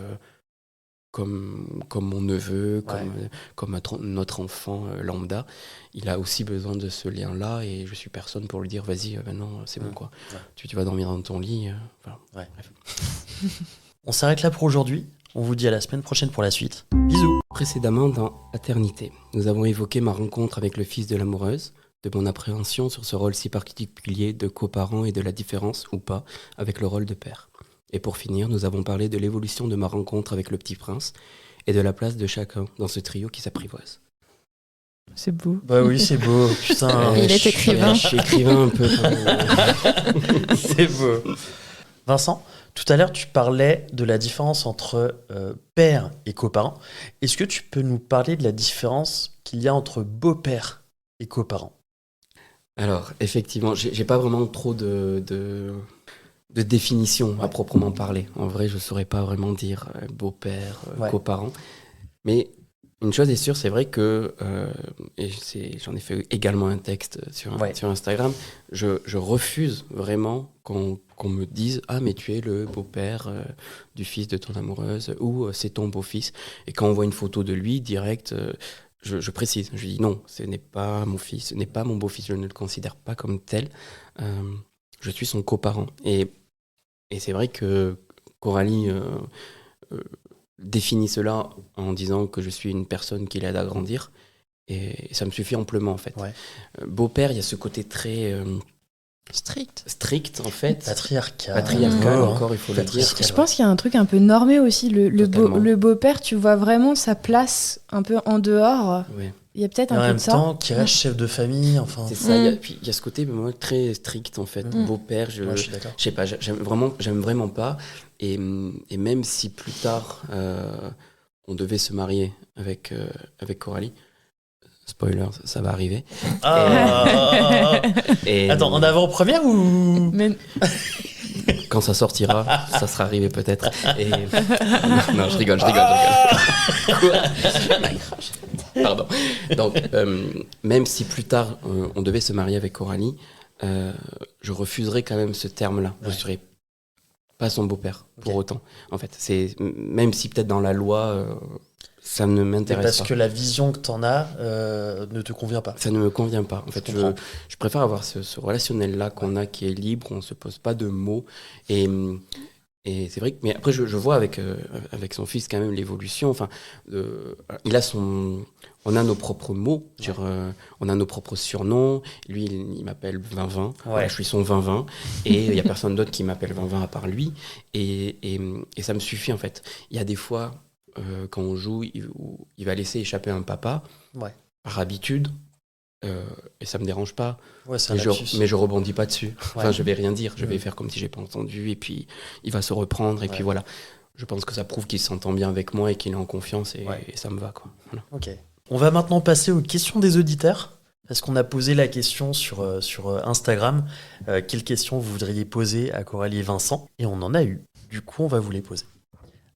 comme mon neveu, comme notre enfant lambda, il a aussi besoin de ce lien-là et je suis personne pour lui dire vas-y, maintenant c'est bon quoi. Tu vas dormir dans ton lit. Bref. On s'arrête là pour aujourd'hui. On vous dit à la semaine prochaine pour la suite. Bisous. Précédemment dans Paternité, nous avons évoqué ma rencontre avec le fils de l'amoureuse, de mon appréhension sur ce rôle si particulier de coparent et de la différence ou pas avec le rôle de père. Et pour finir, nous avons parlé de l'évolution de ma rencontre avec le Petit Prince et de la place de chacun dans ce trio qui s'apprivoise. C'est beau. Bah oui, c'est beau. Putain, il est écrivain. Je suis écrivain un peu. C'est beau. Vincent, tout à l'heure, tu parlais de la différence entre père et coparent. Est-ce que tu peux nous parler de la différence qu'il y a entre beau-père et coparent ? Alors, effectivement, j'ai pas vraiment trop de définition à proprement parler. En vrai, je ne saurais pas vraiment dire beau-père, coparent. Mais une chose est sûre, c'est vrai que, j'en ai fait également un texte sur Instagram, je refuse vraiment qu'on me dise « Ah, mais tu es le beau-père du fils de ton amoureuse » ou « C'est ton beau-fils ». Et quand on voit une photo de lui, direct, je précise. Je dis « Non, ce n'est pas mon fils, ce n'est pas mon beau-fils, je ne le considère pas comme tel. Je suis son coparent. » Et c'est vrai que Coralie définit cela en disant que je suis une personne qui l'aide à grandir. Et ça me suffit amplement, en fait. Beau-père, il y a ce côté très... strict, en fait. Patriarcal, encore, il faut le dire. Je pense qu'il y a un truc un peu normé aussi. Le beau-père, tu vois vraiment sa place un peu en dehors. Il y a peut-être un peu de ça. En même temps, qui reste chef de famille. Enfin. C'est ça, il y a ce côté très strict, en fait. Beau-père, je sais pas, j'aime vraiment pas. Et même si plus tard, on devait se marier avec Coralie, spoiler, ça va arriver. Attends, en avant-première ou... Quand ça sortira, ça sera arrivé peut-être. Non, je rigole. Pardon. Donc, même si plus tard, on devait se marier avec Coralie, je refuserais quand même ce terme-là. Je ne serais pas son beau-père, pour autant. En fait, même si peut-être dans la loi... ça ne m'intéresse pas. Parce que la vision que tu en as ne te convient pas. Ça ne me convient pas. En fait, je préfère avoir ce relationnel-là qu'on a qui est libre, on ne se pose pas de mots. Et Et c'est vrai que, mais après, je vois avec son fils quand même l'évolution. Enfin, on a nos propres mots, on a nos propres surnoms. Lui, il m'appelle 20-20. Ouais. Voilà, je suis son 20-20. Et il n'y a personne d'autre qui m'appelle 20-20 à part lui. Et ça me suffit, en fait. Il y a des fois, quand on joue, il va laisser échapper un papa, par habitude. Et ça me dérange pas, mais je rebondis pas dessus. Enfin, je vais rien dire, je vais faire comme si j'ai pas entendu, et puis il va se reprendre, et puis voilà. Je pense que ça prouve qu'il s'entend bien avec moi et qu'il est en confiance, et ça me va, quoi. Voilà. Ok. On va maintenant passer aux questions des auditeurs, parce qu'on a posé la question sur Instagram. Quelles questions vous voudriez poser à Coralie et Vincent? Et on en a eu. Du coup, on va vous les poser.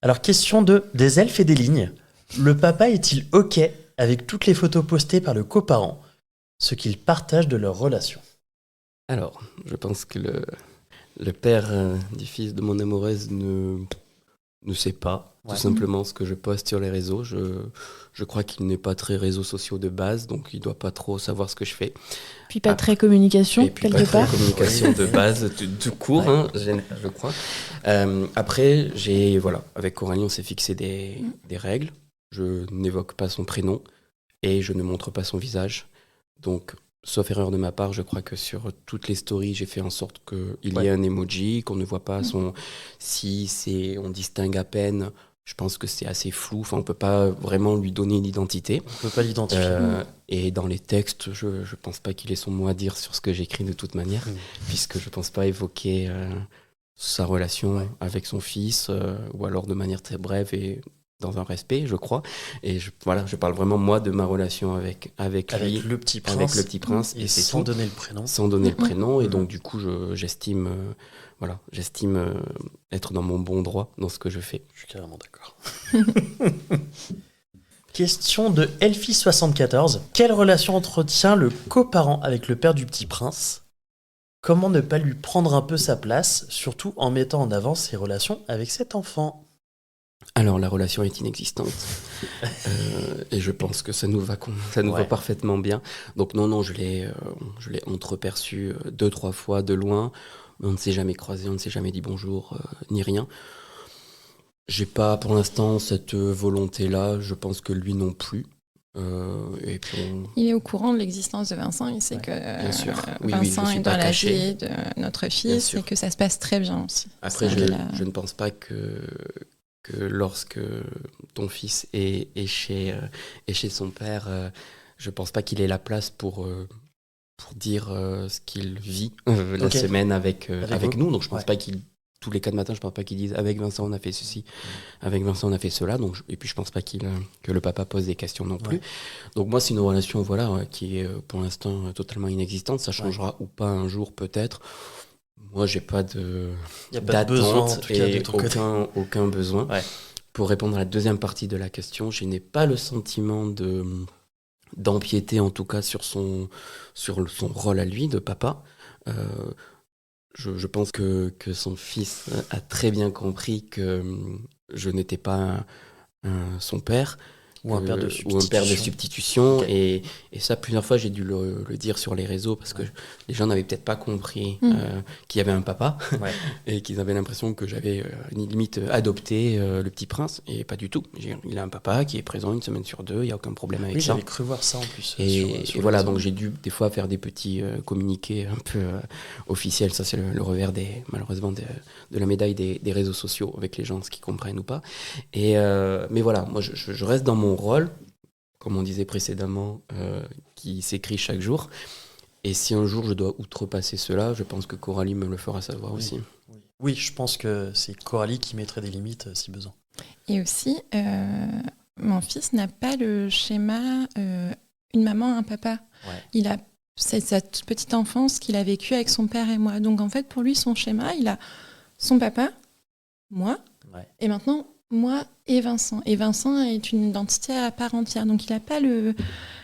Alors, question des elfes et des lignes. Le papa est-il ok avec toutes les photos postées par le coparent, ce qu'ils partagent de leur relation? Alors, je pense que le père du fils de mon amoureuse ne sait pas tout simplement ce que je poste sur les réseaux. Je crois qu'il n'est pas très réseaux sociaux de base, donc il ne doit pas trop savoir ce que je fais. Puis pas très communication, et puis quelque part. Communication de base, tout court, je crois. Après, avec Coralie, on s'est fixé des règles. Je n'évoque pas son prénom et je ne montre pas son visage. Donc, sauf erreur de ma part, je crois que sur toutes les stories, j'ai fait en sorte qu'il y ait un emoji, qu'on ne voit pas son... on distingue à peine, je pense que c'est assez flou. Enfin, on ne peut pas vraiment lui donner une identité. On ne peut pas l'identifier. Et dans les textes, je ne pense pas qu'il ait son mot à dire sur ce que j'écris de toute manière, puisque je ne pense pas évoquer sa relation avec son fils, ou alors de manière très brève et... dans un respect, je crois. Et je parle vraiment, moi, de ma relation avec lui, le petit prince. Avec le petit prince. Et sans donner le prénom. Sans donner le prénom. Et donc, du coup, j'estime être dans mon bon droit dans ce que je fais. Je suis carrément d'accord. Question de Elfie74. Quelle relation entretient le coparent avec le père du petit prince? Comment ne pas lui prendre un peu sa place, surtout en mettant en avant ses relations avec cet enfant? Alors, la relation est inexistante. Et je pense que ça nous va parfaitement bien. Donc non, je l'ai entreperçu 2-3 fois de loin. Mais on ne s'est jamais croisé, on ne s'est jamais dit bonjour, ni rien. J'ai pas, pour l'instant, cette volonté-là. Je pense que lui non plus. Il est au courant de l'existence de Vincent. Il sait que Vincent est dans la vie de notre fils et que ça se passe très bien aussi. Après, je ne pense pas que lorsque ton fils est chez son père, je pense pas qu'il ait la place pour dire ce qu'il vit la semaine avec nous. Donc je pense pas qu'il, tous les 4 matins, je pense pas qu'il dise avec Vincent on a fait ceci, avec Vincent on a fait cela. Donc et puis je pense pas que le papa pose des questions non plus. Donc moi c'est une relation qui est pour l'instant totalement inexistante. Ça changera ou pas un jour peut-être. Moi, j'ai pas d'attente et aucun besoin. Pour répondre à la deuxième partie de la question, je n'ai pas le sentiment d'empiéter, en tout cas, sur son rôle à lui, de papa. Je pense que son fils a très bien compris que je n'étais pas son père. Ou un père de substitution. Et ça, plusieurs fois, j'ai dû le dire sur les réseaux parce que les gens n'avaient peut-être pas compris qu'il y avait un papa et qu'ils avaient l'impression que j'avais limite adopté le petit prince. Et pas du tout. Il a un papa qui est présent 1 semaine sur 2, il n'y a aucun problème avec ça. J'avais cru voir ça en plus. Et voilà, donc j'ai dû des fois faire des petits communiqués un peu officiels. Ça, c'est le revers malheureusement de la médaille des réseaux sociaux avec les gens, ce qu'ils comprennent ou pas. Mais voilà, moi je reste dans mon rôle, comme on disait précédemment, qui s'écrit chaque jour. Et si un jour je dois outrepasser cela, je pense que Coralie me le fera savoir aussi. Oui, je pense que c'est Coralie qui mettrait des limites si besoin. Et aussi, mon fils n'a pas le schéma une maman, un papa. C'est sa toute petite enfance qu'il a vécue avec son père et moi. Donc en fait, pour lui, son schéma, il a son papa, moi, et maintenant moi et Vincent. Et Vincent est une identité à part entière. Donc il n'a pas le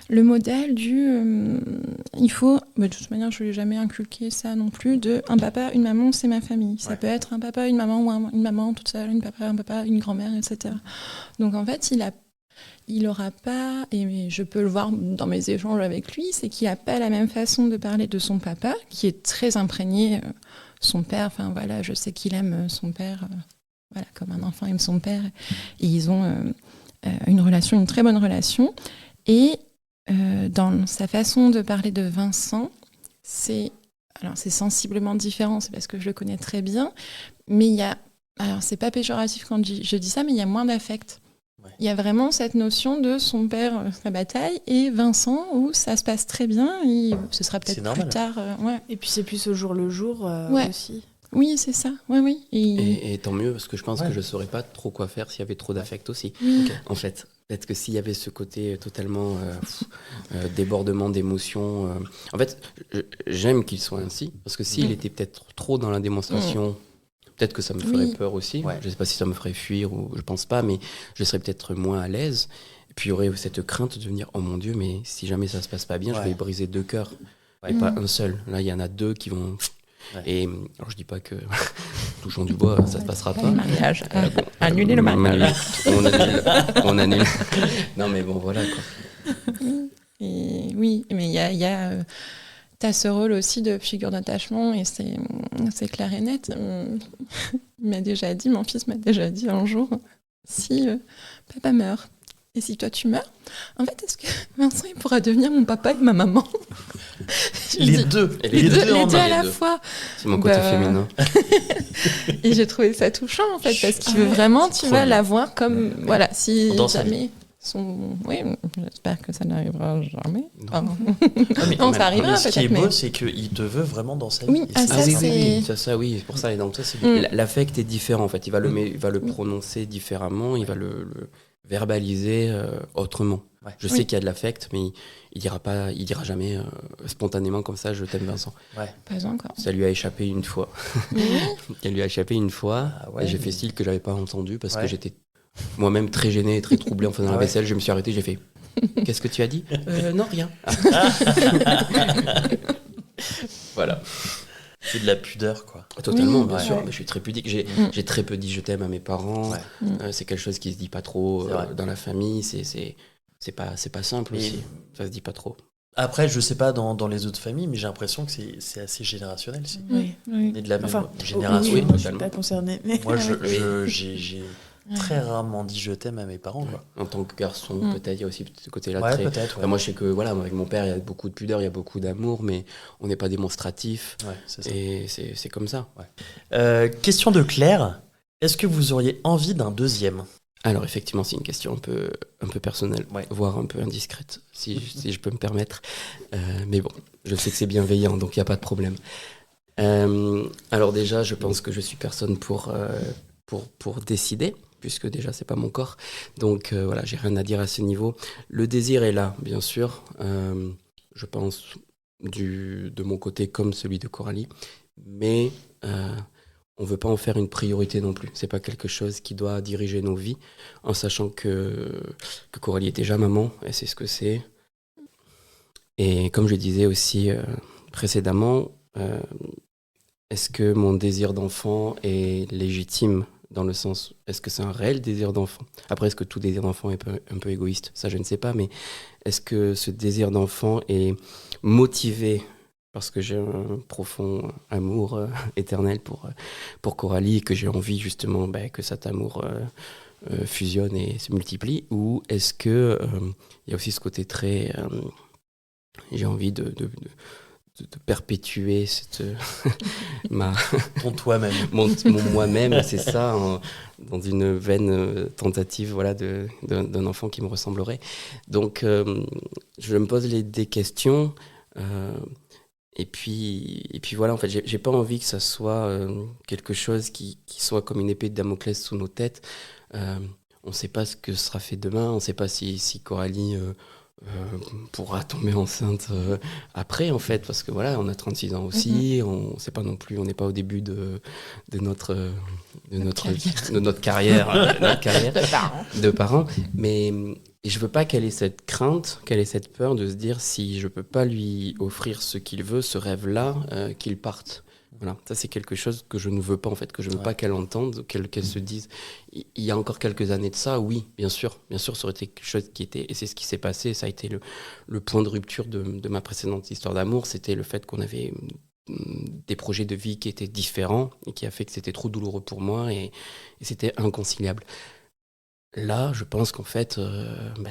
modèle du... il faut... de toute manière, je ne lui ai jamais inculqué ça non plus, un papa, une maman, c'est ma famille. Ça peut être un papa, une maman, ou une maman toute seule, un papa, une grand-mère, etc. Donc en fait, il n'aura pas, et je peux le voir dans mes échanges avec lui, c'est qu'il n'a pas la même façon de parler de son papa, qui est très imprégné son père. Enfin voilà, je sais qu'il aime son père, voilà, comme un enfant aime son père. Et ils ont une très bonne relation. Et dans sa façon de parler de Vincent, c'est sensiblement différent, c'est parce que je le connais très bien, mais il y a, alors c'est pas péjoratif quand je dis ça, mais il y a moins d'affect. Ouais. Il y a vraiment cette notion de son père, sa bataille, et Vincent, où ça se passe très bien, et ce sera peut-être plus tard. Ouais. Et puis c'est plus au jour le jour aussi. Oui, c'est ça. Oui. Et tant mieux, parce que je pense que je ne saurais pas trop quoi faire s'il y avait trop d'affect aussi. Okay. En fait, peut-être que s'il y avait ce côté totalement débordement d'émotions... En fait, j'aime qu'il soit ainsi, parce que s'il était peut-être trop dans la démonstration, peut-être que ça me ferait peur aussi. Ouais. Je ne sais pas si ça me ferait fuir, ou je ne pense pas, mais je serais peut-être moins à l'aise. Et puis il y aurait cette crainte de venir, oh mon Dieu, mais si jamais ça ne se passe pas bien, je vais briser 2 cœurs, et pas un seul. Là, il y en a 2 qui vont... Ouais. Et alors je dis pas que touchons du bois, ça se passera pas. Le mariage, annuler le mariage. On annule. Non mais bon voilà quoi. Et oui, mais il y a t'as ce rôle aussi de figure d'attachement et c'est clair et net. Mon fils m'a déjà dit un jour, si papa meurt et si toi tu meurs, en fait est-ce que Vincent il pourra devenir mon papa et ma maman? Les deux à la fois. C'est mon côté féminin. Et j'ai trouvé ça touchant en fait parce qu'il veut vraiment, tu vas l'avoir comme voilà, si jamais oui, j'espère que ça n'arrivera jamais. Non, ça arrivera peut-être. Ce qui est beau, c'est qu'il te veut vraiment dans sa vie. Oui, c'est pour ça. Et donc ça, c'est l'affect est différent en fait. Il va le prononcer différemment. Il va le verbaliser autrement. Ouais. Je sais qu'il y a de l'affect, mais il dira jamais spontanément comme ça, je t'aime Vincent. Ouais. Pas encore. Ça lui a échappé une fois. Ça lui a échappé une fois, et j'ai fait style que j'avais pas entendu parce que j'étais moi-même très gêné et très troublé en faisant la vaisselle. Je me suis arrêté, j'ai fait qu'est-ce que tu as dit? Non, rien. Voilà. C'est de la pudeur, quoi. Totalement, bien sûr. Mais je suis très pudique. J'ai très peu dit je t'aime à mes parents. Ouais. C'est quelque chose qui se dit pas trop dans la famille. C'est pas simple aussi. Ça se dit pas trop. Après, je sais pas dans les autres familles, mais j'ai l'impression que c'est assez générationnel. Oui. Et de la même génération. Oui, je suis pas concernée. Mais... Moi, j'ai très rarement dit je t'aime à mes parents. Quoi. En tant que garçon, peut-être, il y a aussi ce côté-là. Peut-être. Ouais. Moi, je sais que avec mon père, il y a beaucoup de pudeur, il y a beaucoup d'amour, mais on n'est pas démonstratif. Ouais, c'est ça. Et c'est comme ça. Ouais. Question de Claire. Est-ce que vous auriez envie d'un deuxième ? Alors, effectivement, c'est une question un peu personnelle, voire un peu indiscrète, si je peux me permettre. Mais bon, je sais que c'est bienveillant, donc il n'y a pas de problème. Alors déjà, je pense que je suis personne pour décider, puisque déjà, c'est pas mon corps. Donc voilà, j'ai rien à dire à ce niveau. Le désir est là, bien sûr. Je pense de mon côté comme celui de Coralie. Mais... on ne veut pas en faire une priorité non plus. Ce n'est pas quelque chose qui doit diriger nos vies, en sachant que Coralie est déjà maman, elle sait ce que c'est. Et comme je disais aussi précédemment, est-ce que mon désir d'enfant est légitime dans le sens, est-ce que c'est un réel désir d'enfant ? Après, est-ce que tout désir d'enfant est un peu égoïste ? Ça, je ne sais pas, mais est-ce que ce désir d'enfant est motivé parce que j'ai un profond amour éternel pour Coralie et que j'ai envie justement que cet amour fusionne et se multiplie, ou est-ce que y a aussi ce côté très j'ai envie de perpétuer cette ton toi-même, mon moi-même, c'est ça, dans une vaine tentative d'un enfant qui me ressemblerait. Donc je me pose des questions. Et puis voilà, en fait, j'ai pas envie que ça soit quelque chose qui soit comme une épée de Damoclès sous nos têtes. On sait pas ce que sera fait demain, on sait pas si Coralie pourra tomber enceinte après, en fait, parce que voilà, on a 36 ans aussi, on sait pas non plus, on n'est pas au début de notre carrière, de parents, mais et je veux pas qu'elle ait cette crainte, qu'elle ait cette peur de se dire si je peux pas lui offrir ce qu'il veut, ce rêve-là, qu'il parte. Voilà, ça c'est quelque chose que je ne veux pas en fait, que je ne veux pas qu'elle entende, qu'elle se dise. Il y a encore quelques années de ça, oui, bien sûr, ça aurait été quelque chose qui était, et c'est ce qui s'est passé, ça a été le point de rupture de ma précédente histoire d'amour, c'était le fait qu'on avait des projets de vie qui étaient différents et qui a fait que c'était trop douloureux pour moi et c'était inconciliable. Là, je pense qu'en fait,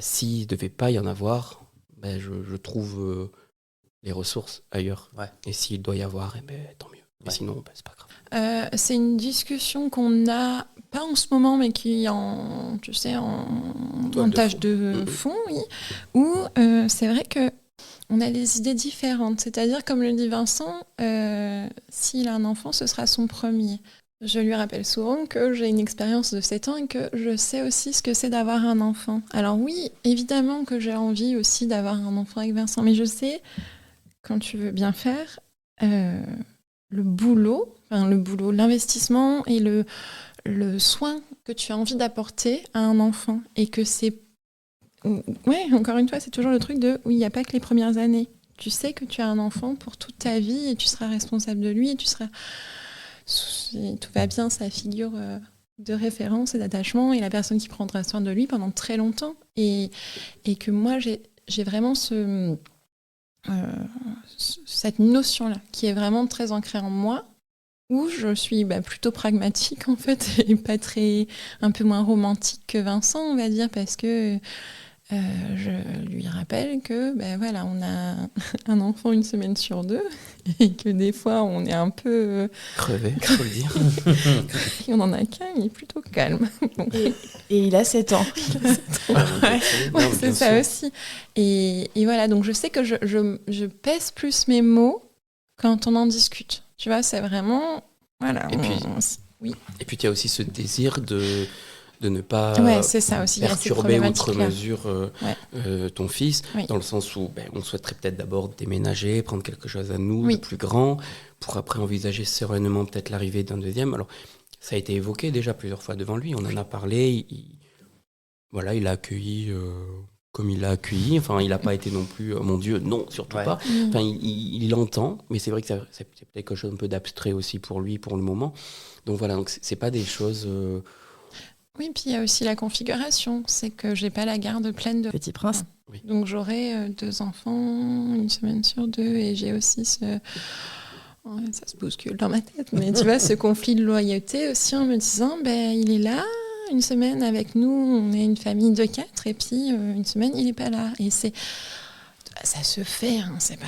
s'il ne devait pas y en avoir, je trouve les ressources ailleurs. Ouais. Et s'il doit y avoir, tant mieux. Mais sinon, c'est pas grave. C'est une discussion qu'on a, pas en ce moment, mais qui en tâche de fond, oui, où c'est vrai qu'on a des idées différentes. C'est-à-dire, comme le dit Vincent, s'il a un enfant, ce sera son premier. Je lui rappelle souvent que j'ai une expérience de 7 ans et que je sais aussi ce que c'est d'avoir un enfant. Alors oui, évidemment que j'ai envie aussi d'avoir un enfant avec Vincent, mais je sais, quand tu veux bien faire, le boulot, l'investissement et le soin que tu as envie d'apporter à un enfant. Et que c'est... Ouais, encore une fois, c'est toujours le truc de... Oui, il n'y a pas que les premières années. Tu sais que tu as un enfant pour toute ta vie et tu seras responsable de lui et tu seras... Si tout va bien, sa figure de référence et d'attachement et la personne qui prendra soin de lui pendant très longtemps. Et que moi, j'ai vraiment cette notion-là qui est vraiment très ancrée en moi, où je suis plutôt pragmatique en fait et un peu moins romantique que Vincent, on va dire, parce que je lui rappelle que voilà, on a un enfant 1 semaine sur 2 et que des fois on est un peu crevé, faut le dire. On en a qu'un, il est plutôt calme. Bon. Et il a 7 ans. Ouais, c'est ça aussi. Et voilà, donc je sais que je pèse plus mes mots quand on en discute. Tu vois, c'est vraiment... Voilà. Et puis il y a aussi ce désir de ne pas c'est ça aussi, perturber outre mesure ton fils, dans le sens où on souhaiterait peut-être d'abord déménager, prendre quelque chose à nous de plus grand, pour après envisager sereinement peut-être l'arrivée d'un deuxième. Alors, ça a été évoqué déjà plusieurs fois devant lui, on en a parlé, il a accueilli comme il l'a accueilli, enfin il n'a pas été non plus, mon Dieu, non, surtout pas, enfin il l'entend, mais c'est vrai que c'est peut-être quelque chose un peu d'abstrait aussi pour lui, pour le moment. Donc voilà, donc c'est pas des choses... Oui, puis il y a aussi la configuration. C'est que j'ai pas la garde pleine de Petit Prince. Oui. Donc j'aurai 2 enfants 1 semaine sur 2 et j'ai aussi ça se bouscule dans ma tête. Mais tu vois, ce conflit de loyauté aussi en me disant, il est là 1 semaine avec nous, on est une famille de 4 et puis 1 semaine il est pas là. Et ça se fait, hein, c'est pas...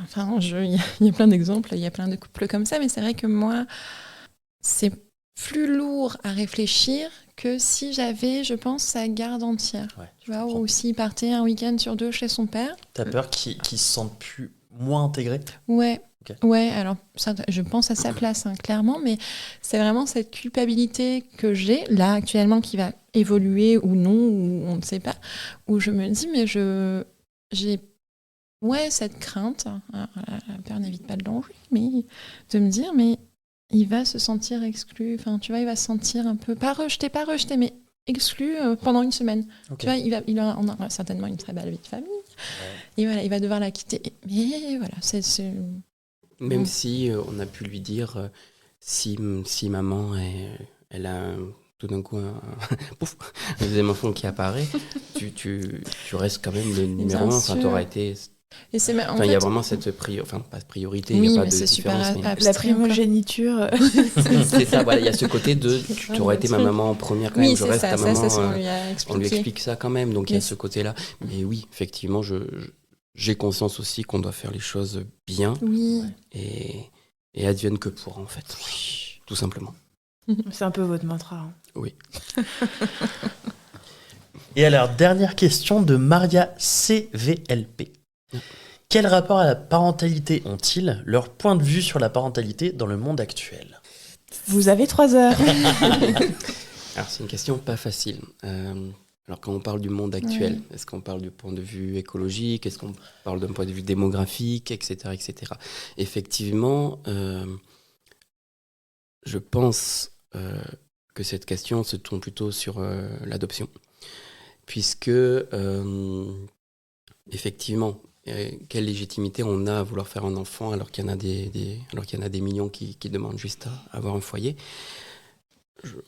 Enfin, il y a plein d'exemples, il y a plein de couples comme ça, mais c'est vrai que moi, c'est plus lourd à réfléchir que si j'avais, je pense, sa garde entière. Ouais, tu vois, ou s'il partait 1 week-end sur 2 chez son père. T'as peur qu'il se sente moins intégré ? Ouais. Okay. Ouais, alors ça, je pense à sa place, hein, clairement, mais c'est vraiment cette culpabilité que j'ai, là, actuellement, qui va évoluer ou non, ou on ne sait pas, où je me dis, mais j'ai cette crainte, la peur n'évite pas le danger, mais de me dire, mais il va se sentir exclu, enfin, tu vois, il va se sentir un peu, pas rejeté, mais exclu pendant 1 semaine. Okay. Tu vois, on a certainement une très belle vie de famille, et voilà, il va devoir la quitter. Mais voilà, c'est... Même si on a pu lui dire, si maman, elle a tout d'un coup un deuxième enfant qui apparaît, tu restes quand même le numéro 1, enfin, t'auras été... Et il y a vraiment cette pas de priorité, il oui, n'y a pas mais de c'est différence. Super la primogéniture. C'est ça, voilà, il y a ce côté de tu aurais été ma maman en première quand même, je reste ta maman. On lui explique ça quand même, donc il y a ce côté-là. Mais oui, effectivement, j'ai conscience aussi qu'on doit faire les choses bien et advienne que pourra en fait, tout simplement. C'est un peu votre mantra. Hein. Oui. Et alors, dernière question de Maria CVLP. Quel rapport à la parentalité ont-ils ? Leur point de vue sur la parentalité dans le monde actuel ? Vous avez 3 heures. Alors, c'est une question pas facile. Alors, quand on parle du monde actuel, est-ce qu'on parle du point de vue écologique ? Est-ce qu'on parle d'un point de vue démographique, etc. etc. Effectivement, je pense que cette question se tourne plutôt sur l'adoption. Puisque, effectivement, quelle légitimité on a à vouloir faire un enfant alors qu'il y en a des millions qui demandent juste à avoir un foyer.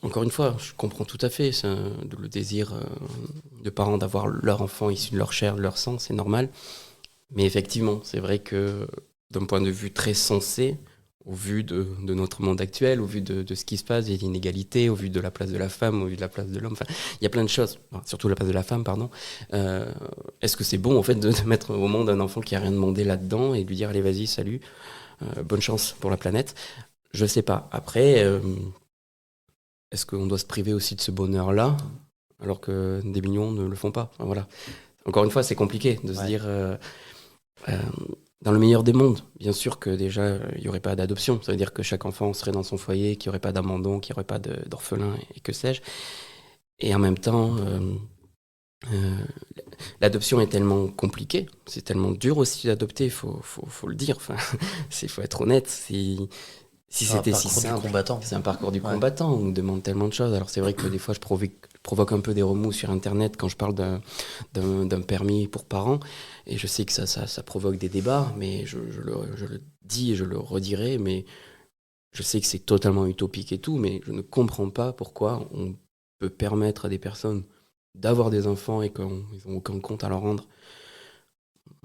Encore une fois, je comprends tout à fait le désir de parents d'avoir leur enfant issu de leur chair, de leur sang, c'est normal. Mais effectivement, c'est vrai qu'il d'un point de vue très sensé, au vu de notre monde actuel, au vu de ce qui se passe, des inégalités, au vu de la place de la femme, au vu de la place de l'homme. Enfin, il y a plein de choses, surtout la place de la femme, pardon. Est-ce que c'est bon, en fait, de mettre au monde un enfant qui n'a rien demandé là-dedans et de lui dire, allez, vas-y, salut, bonne chance pour la planète? Je sais pas. Après, est-ce qu'on doit se priver aussi de ce bonheur-là, alors que des millions ne le font pas? Enfin, voilà. Encore une fois, c'est compliqué de se dire... dans le meilleur des mondes, bien sûr que déjà, il n'y aurait pas d'adoption. Ça veut dire que chaque enfant serait dans son foyer, qu'il n'y aurait pas d'abandon, qu'il n'y aurait pas d'orphelin, et que sais-je. Et en même temps, l'adoption est tellement compliquée, c'est tellement dur aussi d'adopter, il faut le dire. Enfin, faut être honnête. Si c'était si simple, c'est un parcours du combattant. On nous demande tellement de choses. Alors c'est vrai que des fois, je provoque un peu des remous sur Internet quand je parle d'un permis pour parents. Et je sais que ça provoque des débats, mais je le dis et je le redirai. Mais je sais que c'est totalement utopique et tout, mais je ne comprends pas pourquoi on peut permettre à des personnes d'avoir des enfants et qu'ils n'ont aucun compte à leur rendre,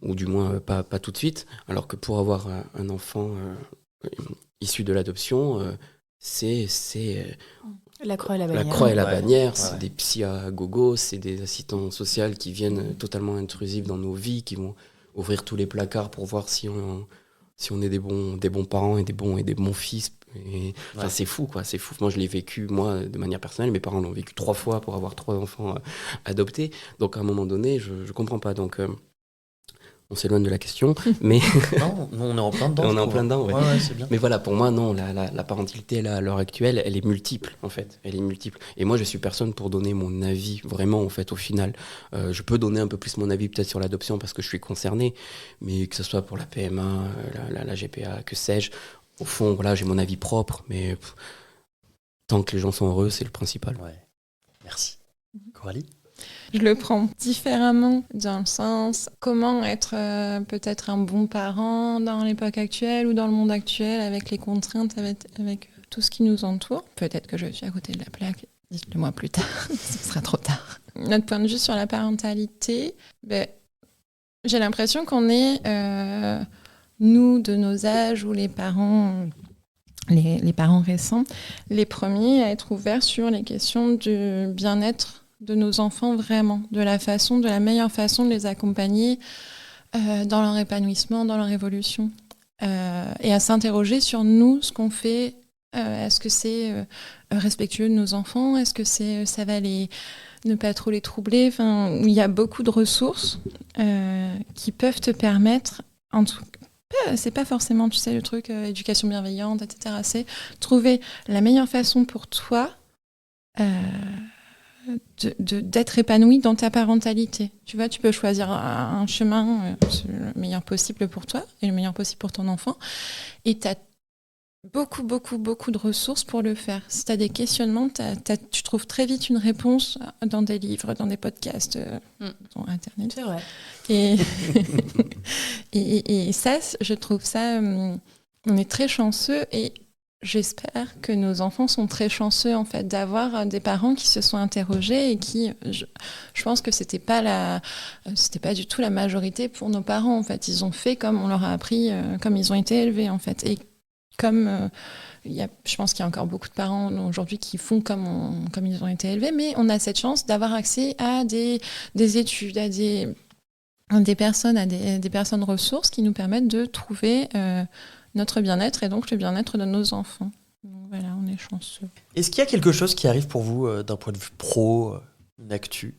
ou du moins pas tout de suite, alors que pour avoir un enfant issu de l'adoption, c'est la croix et la bannière. La croix et la bannière, c'est des psys à gogo, c'est des assistants sociaux qui viennent totalement intrusifs dans nos vies, qui vont ouvrir tous les placards pour voir si on est des bons parents et des bons fils. Enfin, c'est fou, quoi, c'est fou. Moi, je l'ai vécu, moi, de manière personnelle. Mes parents l'ont vécu 3 fois pour avoir 3 enfants adoptés. Donc, à un moment donné, je comprends pas. Donc, on s'éloigne de la question, mais... Non, on est en plein dedans. On est en plein dedans, ouais. Ouais, c'est bien. Mais voilà, pour moi, non, la parentalité, là, à l'heure actuelle, elle est multiple, en fait. Elle est multiple. Et moi, je suis personne pour donner mon avis, vraiment, en fait, au final. Je peux donner un peu plus mon avis, peut-être, sur l'adoption, parce que je suis concerné, mais que ce soit pour la PMA, la GPA, que sais-je, au fond, voilà, j'ai mon avis propre, mais tant que les gens sont heureux, c'est le principal. Ouais. Merci. Coralie ? Je le prends différemment, dans le sens comment être peut-être un bon parent dans l'époque actuelle ou dans le monde actuel avec les contraintes, avec tout ce qui nous entoure. Peut-être que je suis à côté de la plaque, dites-le moi plus tard, ce sera trop tard. Notre point de vue sur la parentalité, j'ai l'impression qu'on est, nous, de nos âges ou les parents... Les parents récents, les premiers à être ouverts sur les questions du bien-être de nos enfants, vraiment, de la meilleure façon de les accompagner dans leur épanouissement, dans leur évolution. Et à s'interroger sur nous, ce qu'on fait. Est-ce que c'est respectueux de nos enfants? Est-ce que ça va ne pas trop les troubler? Enfin, il y a beaucoup de ressources qui peuvent te permettre, en tout cas, c'est pas forcément, tu sais, le truc éducation bienveillante, etc. C'est trouver la meilleure façon pour toi d'être épanoui dans ta parentalité. Tu vois, tu peux choisir un chemin le meilleur possible pour toi et le meilleur possible pour ton enfant. Et tu as beaucoup de ressources pour le faire. Si tu as des questionnements, tu trouves très vite une réponse dans des livres, dans des podcasts, sur Internet. C'est vrai. Et ça, je trouve ça... on est très chanceux et j'espère que nos enfants sont très chanceux en fait d'avoir des parents qui se sont interrogés et qui, je pense que c'était pas du tout la majorité pour nos parents en fait. Ils ont fait comme on leur a appris, comme ils ont été élevés en fait. Et comme je pense qu'il y a encore beaucoup de parents aujourd'hui qui font comme ils ont été élevés, mais on a cette chance d'avoir accès à des études, à des personnes ressources qui nous permettent de trouver notre bien-être et donc le bien-être de nos enfants. Donc voilà, on est chanceux. Est-ce qu'il y a quelque chose qui arrive pour vous d'un point de vue pro, une actu?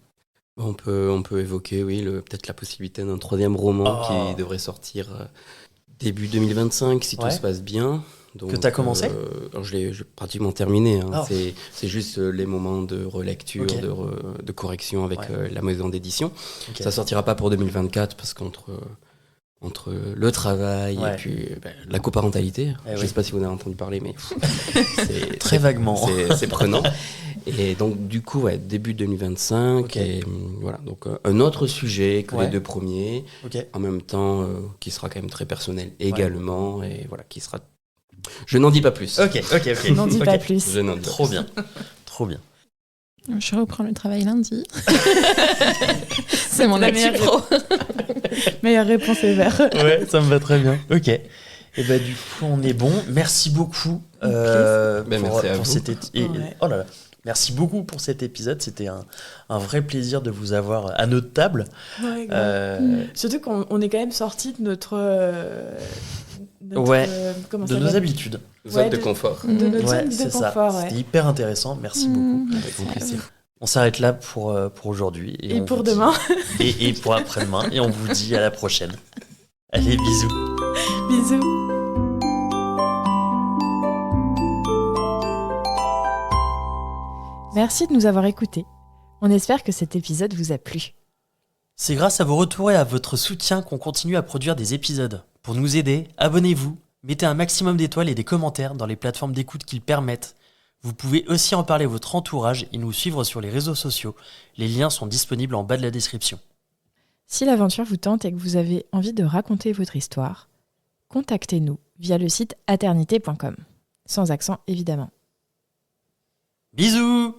On peut évoquer, oui, peut-être la possibilité d'un 3e roman qui devrait sortir début 2025 si tout se passe bien. Donc, que tu as commencé alors j'ai pratiquement terminé. Hein. C'est juste les moments de relecture, de correction avec la maison d'édition. Okay. Ça sortira pas pour 2024 parce qu'entre le travail et puis la coparentalité, je sais pas si vous en avez entendu parler, mais c'est très vaguement. C'est prenant. Et donc du coup, début 2025. Et voilà, donc un autre sujet que les 2 premiers, en même temps, qui sera quand même très personnel également, et voilà, qui sera. Je n'en dis pas plus. Ok. N'en dis pas plus. Je n'en dis Trop bien. Trop bien. Je reprends le travail lundi. C'est mon actu pro. Meilleure réponse ever. Ouais, ça me va très bien. Ok. Et bah du coup, on est bon. Merci beaucoup merci à vous. Oh là là. Merci beaucoup pour cet épisode. C'était un vrai plaisir de vous avoir à notre table. Ouais, surtout qu'on est quand même sorti de notre de nos habitudes. Zone de confort. De notre zone de c'est confort. Ça. C'était hyper intéressant. Merci beaucoup. Avec grand plaisir. On s'arrête là pour aujourd'hui. Et pour demain. Et pour après-demain. Et on vous dit à la prochaine. Allez, bisous. Bisous. Merci de nous avoir écoutés. On espère que cet épisode vous a plu. C'est grâce à vos retours et à votre soutien qu'on continue à produire des épisodes. Pour nous aider, abonnez-vous, mettez un maximum d'étoiles et des commentaires dans les plateformes d'écoute qu'ils permettent. Vous pouvez aussi en parler à votre entourage et nous suivre sur les réseaux sociaux. Les liens sont disponibles en bas de la description. Si l'aventure vous tente et que vous avez envie de raconter votre histoire, contactez-nous via le site aternité.com. Sans accent évidemment. Bisous!